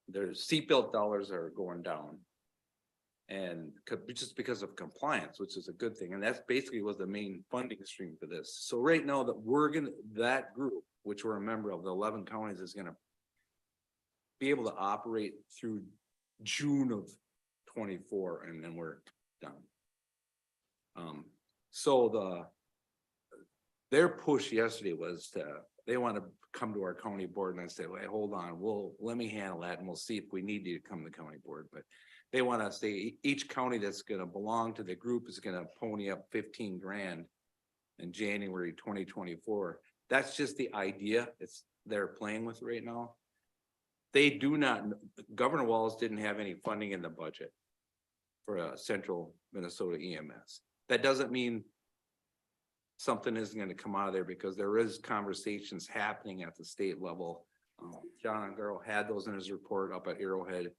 their seatbelt dollars are going down. And just because of compliance, which is a good thing. And that's basically was the main funding stream for this. So right now that group, which we're a member of, the 11 counties, is gonna be able to operate through June of 24, and then we're done. So their push yesterday was they want to come to our county board, and I said, wait, hold on, let me handle that, and we'll see if we need you to come to the county board. But they want to say each county that's going to belong to the group is going to pony up 15 grand in January 2024. That's just the idea they're playing with right now. They do not, Governor Walz didn't have any funding in the budget for a Central Minnesota EMS. That doesn't mean something isn't going to come out of there, because there is conversations happening at the state level. John Ungaro had those in his report up at Arrowhead.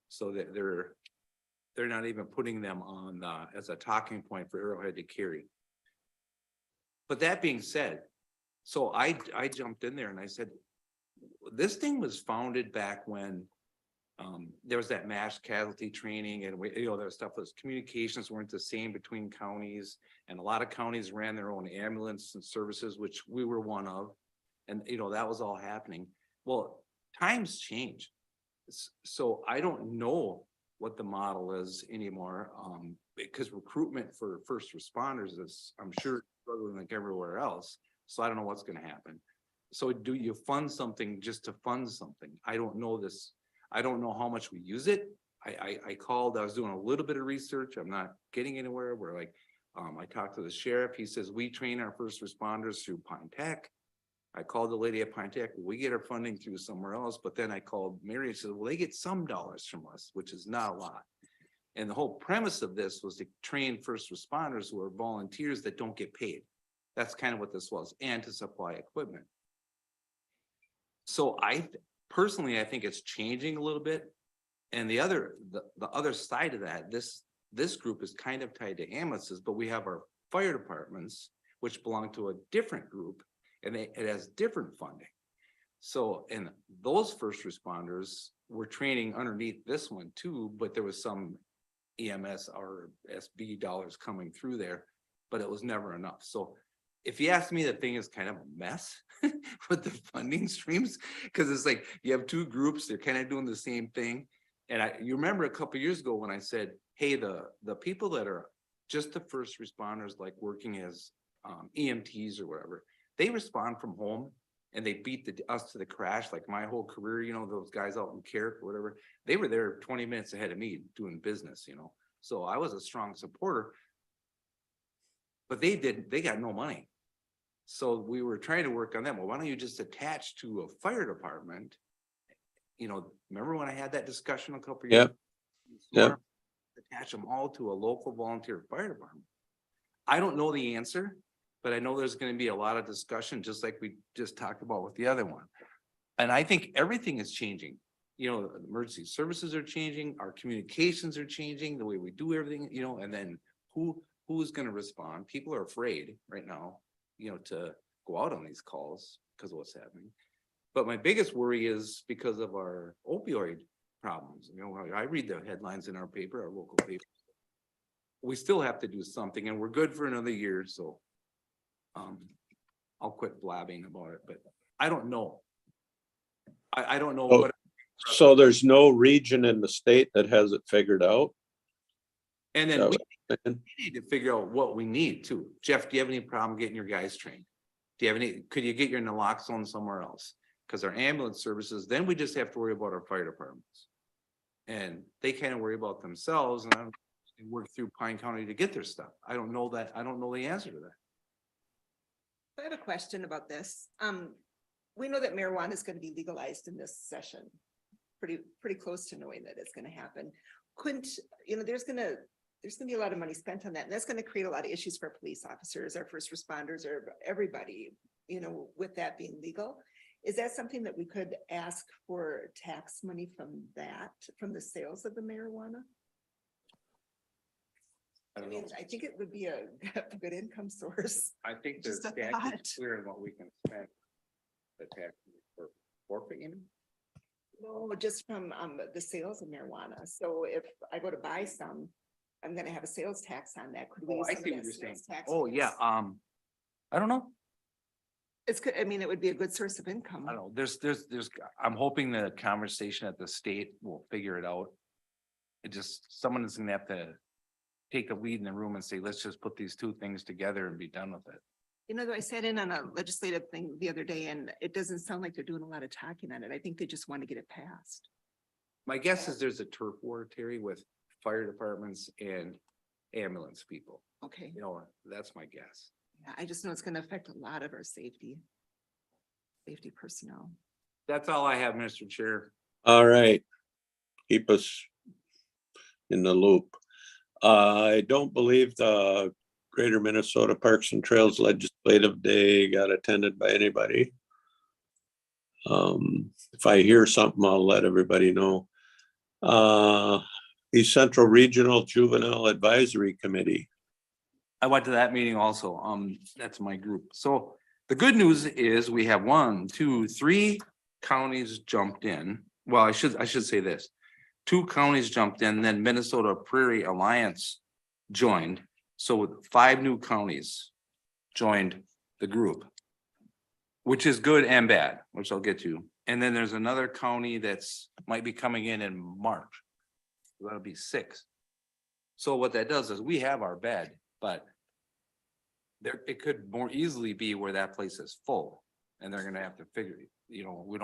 So that they're not even putting them on as a talking point for Arrowhead to carry. But that being said, so I jumped in there and I said, this thing was founded back when there was that mass casualty training, and there stuff was communications weren't the same between counties, and a lot of counties ran their own ambulance and services, which we were one of, and that was all happening. Well, times change. So I don't know what the model is anymore, because recruitment for first responders is, I'm sure, struggling like everywhere else. So I don't know what's going to happen. So do you fund something just to fund something? I don't know this. I don't know how much we use it. I was doing a little bit of research. I'm not getting anywhere. I talked to the sheriff. He says we train our first responders through Pine Tech. I called the lady at Pine Tech. We get our funding through somewhere else. But then I called Mary and said, well, they get some dollars from us, which is not a lot. And the whole premise of this was to train first responders who are volunteers that don't get paid. That's kind of what this was, and to supply equipment. So I think it's changing a little bit. And the other side of that, this group is kind of tied to ambulances, but we have our fire departments, which belong to a different group. And it has different funding. So, and those first responders were training underneath this one too, but there was some EMS or SB dollars coming through there, but it was never enough. So if you ask me, the thing is kind of a mess with the funding streams, because it's like you have two groups, they're kind of doing the same thing. And you remember a couple of years ago when I said, hey, the people that are just the first responders, like working as EMTs or whatever, they respond from home and they beat us to the crash. Like my whole career, you know, those guys out in Carrick or whatever, they were there 20 minutes ahead of me doing business, you know. So I was a strong supporter, but they got no money. So we were trying to work on them. Well, why don't you just attach to a fire department? You know, remember when I had that discussion a couple of years? Yep. Attach them all to a local volunteer fire department. I don't know the answer, but I know there's going to be a lot of discussion, just like we just talked about with the other one. And I think everything is changing. You know, emergency services are changing, our communications are changing, the way we do everything, you know, and then who's going to respond? People are afraid right now, you know, to go out on these calls because of what's happening. But my biggest worry is because of our opioid problems. You know, I read the headlines in our paper, our local paper. We still have to do something, and we're good for another year. So I'll quit blabbing about it, but I don't know. I don't know what. So there's no region in the state that has it figured out? And then we need to figure out what we need too. Jeff, do you have any problem getting your guys trained? Do you have any, could you get your naloxone somewhere else? Because our ambulance services, then we just have to worry about our fire departments. And they kind of worry about themselves and they work through Pine County to get their stuff. I don't know that. I don't know the answer to that. I have a question about this. We know that marijuana is going to be legalized in this session. Pretty close to knowing that it's going to happen. Couldn't, you know, there's going to be a lot of money spent on that, and that's going to create a lot of issues for police officers, our first responders, or everybody, you know, with that being legal. Is that something that we could ask for tax money from the sales of the marijuana? I mean, I think it would be a good income source. I think the Just a statute thought. is clear in what we can spend. The tax for forfeit, you mean? No, just from the sales of marijuana. So if I go to buy some, I'm gonna have a sales tax on that. Could we? Oh, use I some of see what that you're saying. sales tax Oh, for yeah, this? I don't know. It's good. I mean, it would be a good source of income. I don't know. I'm hoping the conversation at the state will figure it out. It just, someone is gonna have to take the lead in the room and say, let's just put these two things together and be done with it. You know, I sat in on a legislative thing the other day and it doesn't sound like they're doing a lot of talking on it. I think they just want to get it passed. My guess is there's a turf war, Terry, with fire departments and ambulance people. Okay. You know, that's my guess. Yeah, I just know it's gonna affect a lot of our safety personnel. That's all I have, Mr. Chair. All right. Keep us in the loop. I don't believe the Greater Minnesota Parks and Trails Legislative Day got attended by anybody. If I hear something, I'll let everybody know. The Central Regional Juvenile Advisory Committee. I went to that meeting also. That's my group. So the good news is we have 3 counties jumped in. Well, I should say this. 2 counties jumped in, then Minnesota Prairie Alliance joined. So 5 new counties joined the group, which is good and bad, which I'll get to. And then there's another county that's might be coming in March. That'll be 6. So what that does is we have our bed, but it could more easily be where that place is full and they're gonna have to figure, you know, we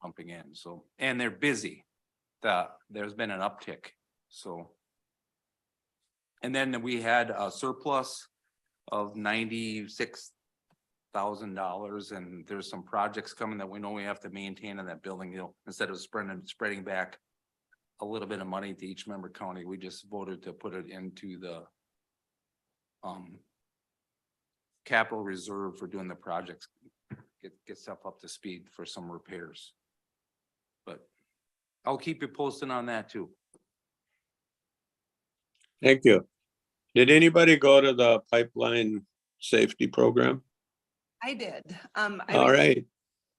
pumping in, so, and they're busy. There's been an uptick, so. And then we had a surplus of $96,000 and there's some projects coming that we know we have to maintain in that building, you know, instead of spreading back a little bit of money to each member county, we just voted to put it into the capital reserve for doing the projects, get stuff up to speed for some repairs. But I'll keep you posted on that too. Thank you. Did anybody go to the pipeline safety program? I did. All right.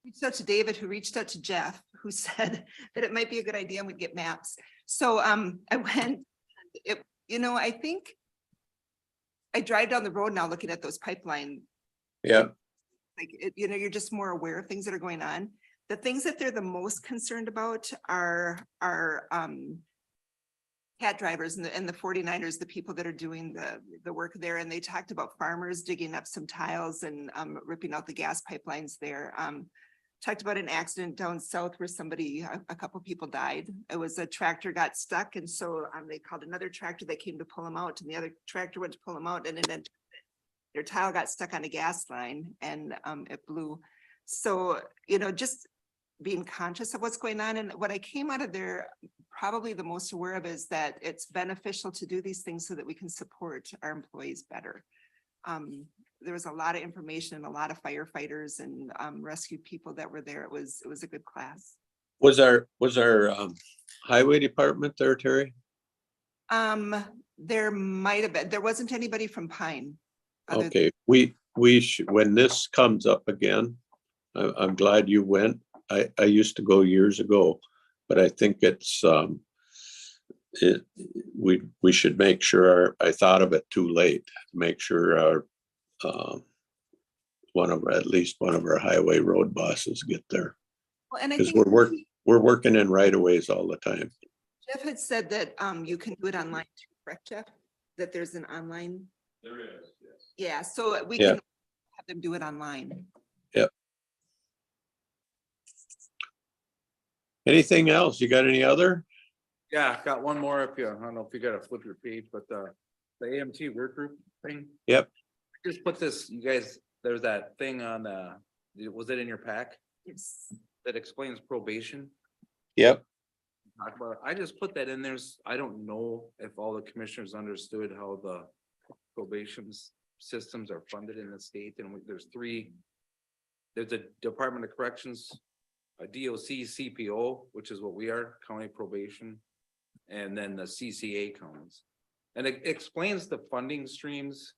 Reached out to David, who reached out to Jeff, who said that it might be a good idea and we'd get maps. So I went, I think I drive down the road now looking at those pipeline, Yeah. you're just more aware of things that are going on. The things that they're the most concerned about are cat drivers and the 49ers, the people that are doing the work there. And they talked about farmers digging up some tiles and ripping out the gas pipelines there. Talked about an accident down south where a couple people died. It was a tractor got stuck. And so they called another tractor that came to pull them out, and the other tractor went to pull them out, and then their tile got stuck on a gas line and it blew. So, just being conscious of what's going on. And what I came out of there probably the most aware of is that it's beneficial to do these things so that we can support our employees better. There was a lot of information and a lot of firefighters and rescue people that were there. It was a good class. Was our highway department there, Terry? There might have been. There wasn't anybody from Pine. Okay, we should, when this comes up again, I'm glad you went. I used to go years ago, but I think it's we should make sure I thought of it too late, make sure our at least one of our highway road bosses get there. Well, and I Because think we're working in right of ways all the time. Jeff had said that you can do it online too, correct, Jeff? That there's an online. There is, yes. Yeah, so we Yeah. can have them do it online. Yep. Anything else? You got any other? Yeah, got one more if you, I don't know if you gotta flip your page, but the AMT work group thing. Yep. Just put this, you guys, there's that thing on, was it in your pack Yes. that explains probation? Yep. Talk about, I just put that in there. I don't know if all the commissioners understood how the probation systems are funded in the state, and there's three. There's a Department of Corrections, a DOC CPO, which is what we are, county probation, and then the CCA counties. And it explains the funding streams,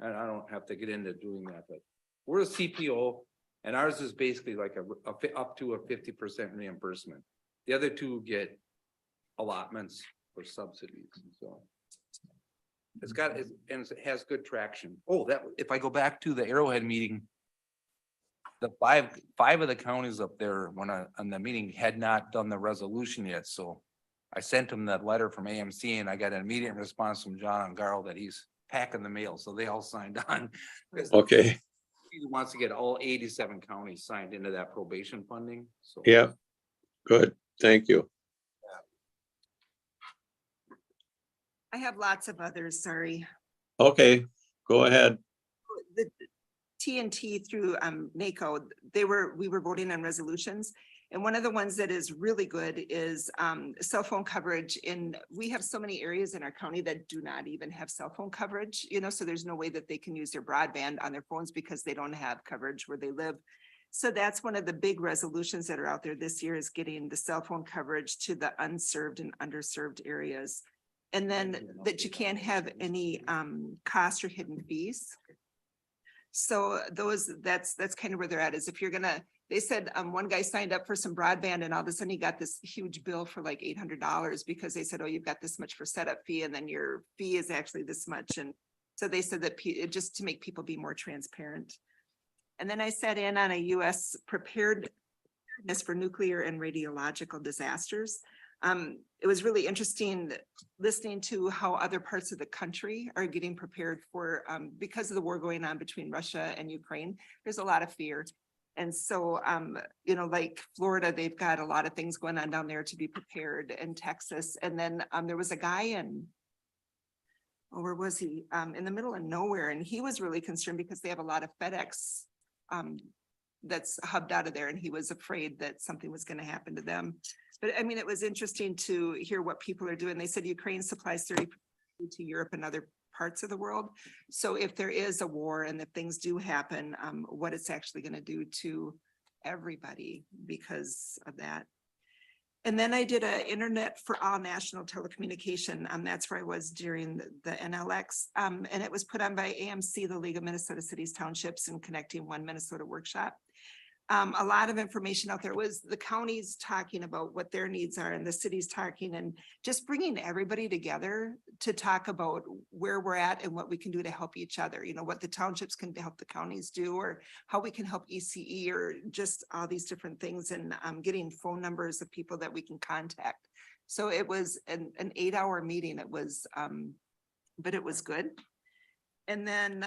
and I don't have to get into doing that, but we're a CPO, and ours is basically like up to a 50% reimbursement. The other two get allotments or subsidies, so. It has good traction. Oh, if I go back to the Arrowhead meeting, the five of the counties up there on the meeting had not done the resolution yet, so I sent them that letter from AMC and I got an immediate response from John Garl that he's packing the mail, so they all signed on. Okay. He wants to get all 87 counties signed into that probation funding, so. Yeah. Good. Thank you. I have lots of others, sorry. Okay, go ahead. The TNT through NACO, we were voting on resolutions. And one of the ones that is really good is cell phone coverage. We have so many areas in our county that do not even have cell phone coverage, so there's no way that they can use their broadband on their phones because they don't have coverage where they live. So that's one of the big resolutions that are out there this year, is getting the cell phone coverage to the unserved and underserved areas. And then that you can't have any cost or hidden fees. So that's kind of where they're at, is if you're they said one guy signed up for some broadband and all of a sudden he got this huge bill for like $800 because they said, oh, you've got this much for setup fee and then your fee is actually this much. And so they said that just to make people be more transparent. And then I sat in on a US preparedness for nuclear and radiological disasters. It was really interesting listening to how other parts of the country are getting prepared for, because of the war going on between Russia and Ukraine, there's a lot of fear. And so, like Florida, they've got a lot of things going on down there to be prepared, and Texas. And then there was a guy where was he? In the middle of nowhere. And he was really concerned because they have a lot of FedEx that's hubbed out of there. And he was afraid that something was going to happen to them. But I mean, it was interesting to hear what people are doing. They said Ukraine supplies 30% to Europe and other parts of the world. So if there is a war and if things do happen, what it's actually going to do to everybody because of that. And then I did a Internet for All National Telecommunication. That's where I was during the NLX. And it was put on by AMC, the League of Minnesota Cities, Townships, and Connecting One Minnesota Workshop. A lot of information out there was the counties talking about what their needs are and the cities talking, and just bringing everybody together to talk about where we're at and what we can do to help each other. You know, what the townships can help the counties do, or how we can help ECE, or just all these different things, and getting phone numbers of people that we can contact. So it was an 8-hour meeting. It was, but it was good. And then,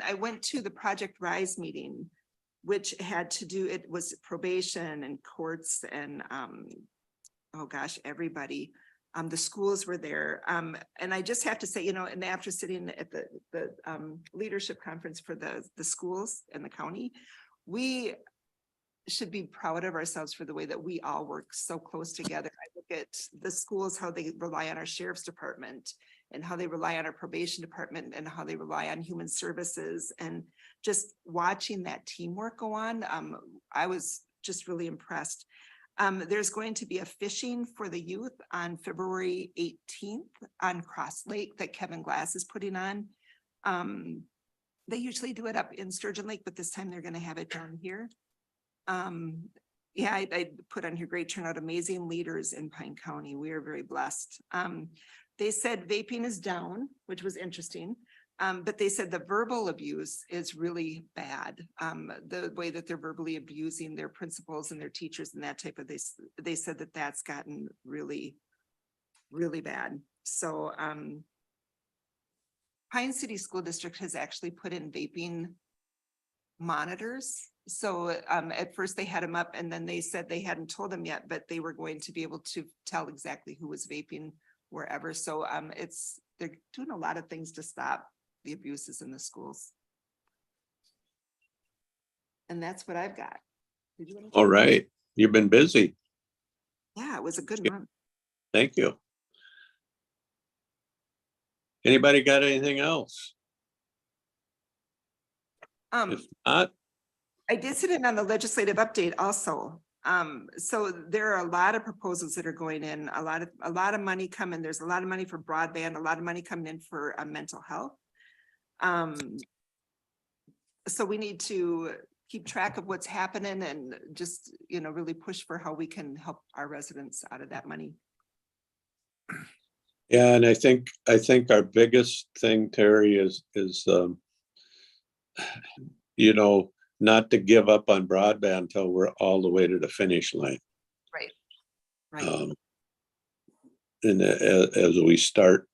I went to the Project Rise meeting, which had to do, it was probation and courts and, oh gosh, everybody. The schools were there. And I just have to say, you know, and after sitting at the leadership conference for the schools and the county, we should be proud of ourselves for the way that we all work so close together. I look at the schools, how they rely on our sheriff's department, and how they rely on our probation department, and how they rely on human services, and just watching that teamwork go on. I was just really impressed. There's going to be a fishing for the youth on February 18th on Cross Lake that Kevin Glass is putting on. They usually do it up in Sturgeon Lake, but this time they're going to have it down here. Yeah, I put on here, great turnout, amazing leaders in Pine County. We are very blessed. They said vaping is down, which was interesting. But they said the verbal abuse is really bad. The way that they're verbally abusing their principals and their teachers and that type of, they said that that's gotten really, really bad. So Pine City School District has actually put in vaping monitors. So at first they had them up, and then they said they hadn't told them yet, but they were going to be able to tell exactly who was vaping wherever. So they're doing a lot of things to stop the abuses in the schools. And that's what I've got. Did you want to- All right. You've been busy. Yeah, it was a good month. Thank you. Anybody got anything else? If not, I did sit in on the legislative update also. So there are a lot of proposals that are going in, a lot of money coming. There's a lot of money for broadband, a lot of money coming in for mental health. So we need to keep track of what's happening and just, you know, really push for how we can help our residents out of that money. yeah, and I think our biggest thing, Terry, is you know, not to give up on broadband until we're all the way to the finish line. Right. Right. And as we start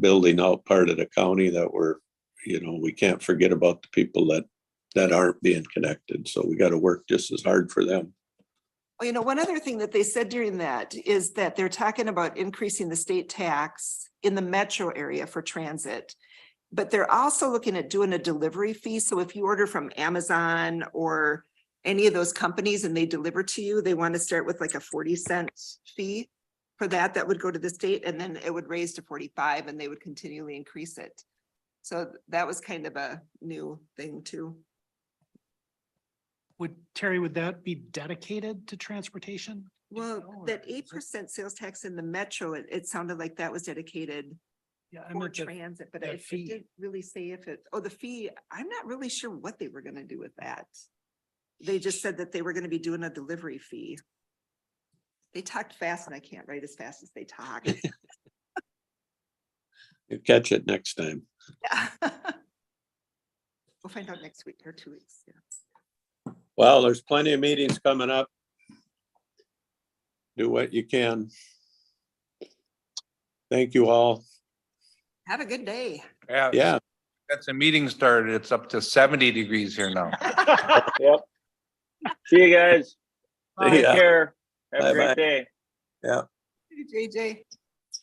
building out part of the county that we can't forget about the people that aren't being connected. So we got to work just as hard for them. Well, you know, one other thing that they said during that is that they're talking about increasing the state tax in the metro area for transit. But they're also looking at doing a delivery fee. So if you order from Amazon or any of those companies and they deliver to you, they want to start with like a 40-cent fee for that. That would go to the state, and then it would raise to 45, and they would continually increase it. So that was kind of a new thing too. Terry, would that be dedicated to transportation? Well, that 8% sales tax in the metro, it sounded like that was dedicated Yeah, I for meant transit, but that it fee. didn't really say if the fee, I'm not really sure what they were gonna do with that. They just said that they were gonna be doing a delivery fee. They talked fast and I can't write as fast as they talk. You catch it next time. Yeah. We'll find out next week or 2 weeks. Yeah. Well, there's plenty of meetings coming up. Do what you can. Thank you all. Have a good day. Yeah. That's a meeting started. It's up to 70 degrees here now. Yep. See you guys. See Take ya. care. Have a Bye-bye. great day. Yeah. JJ.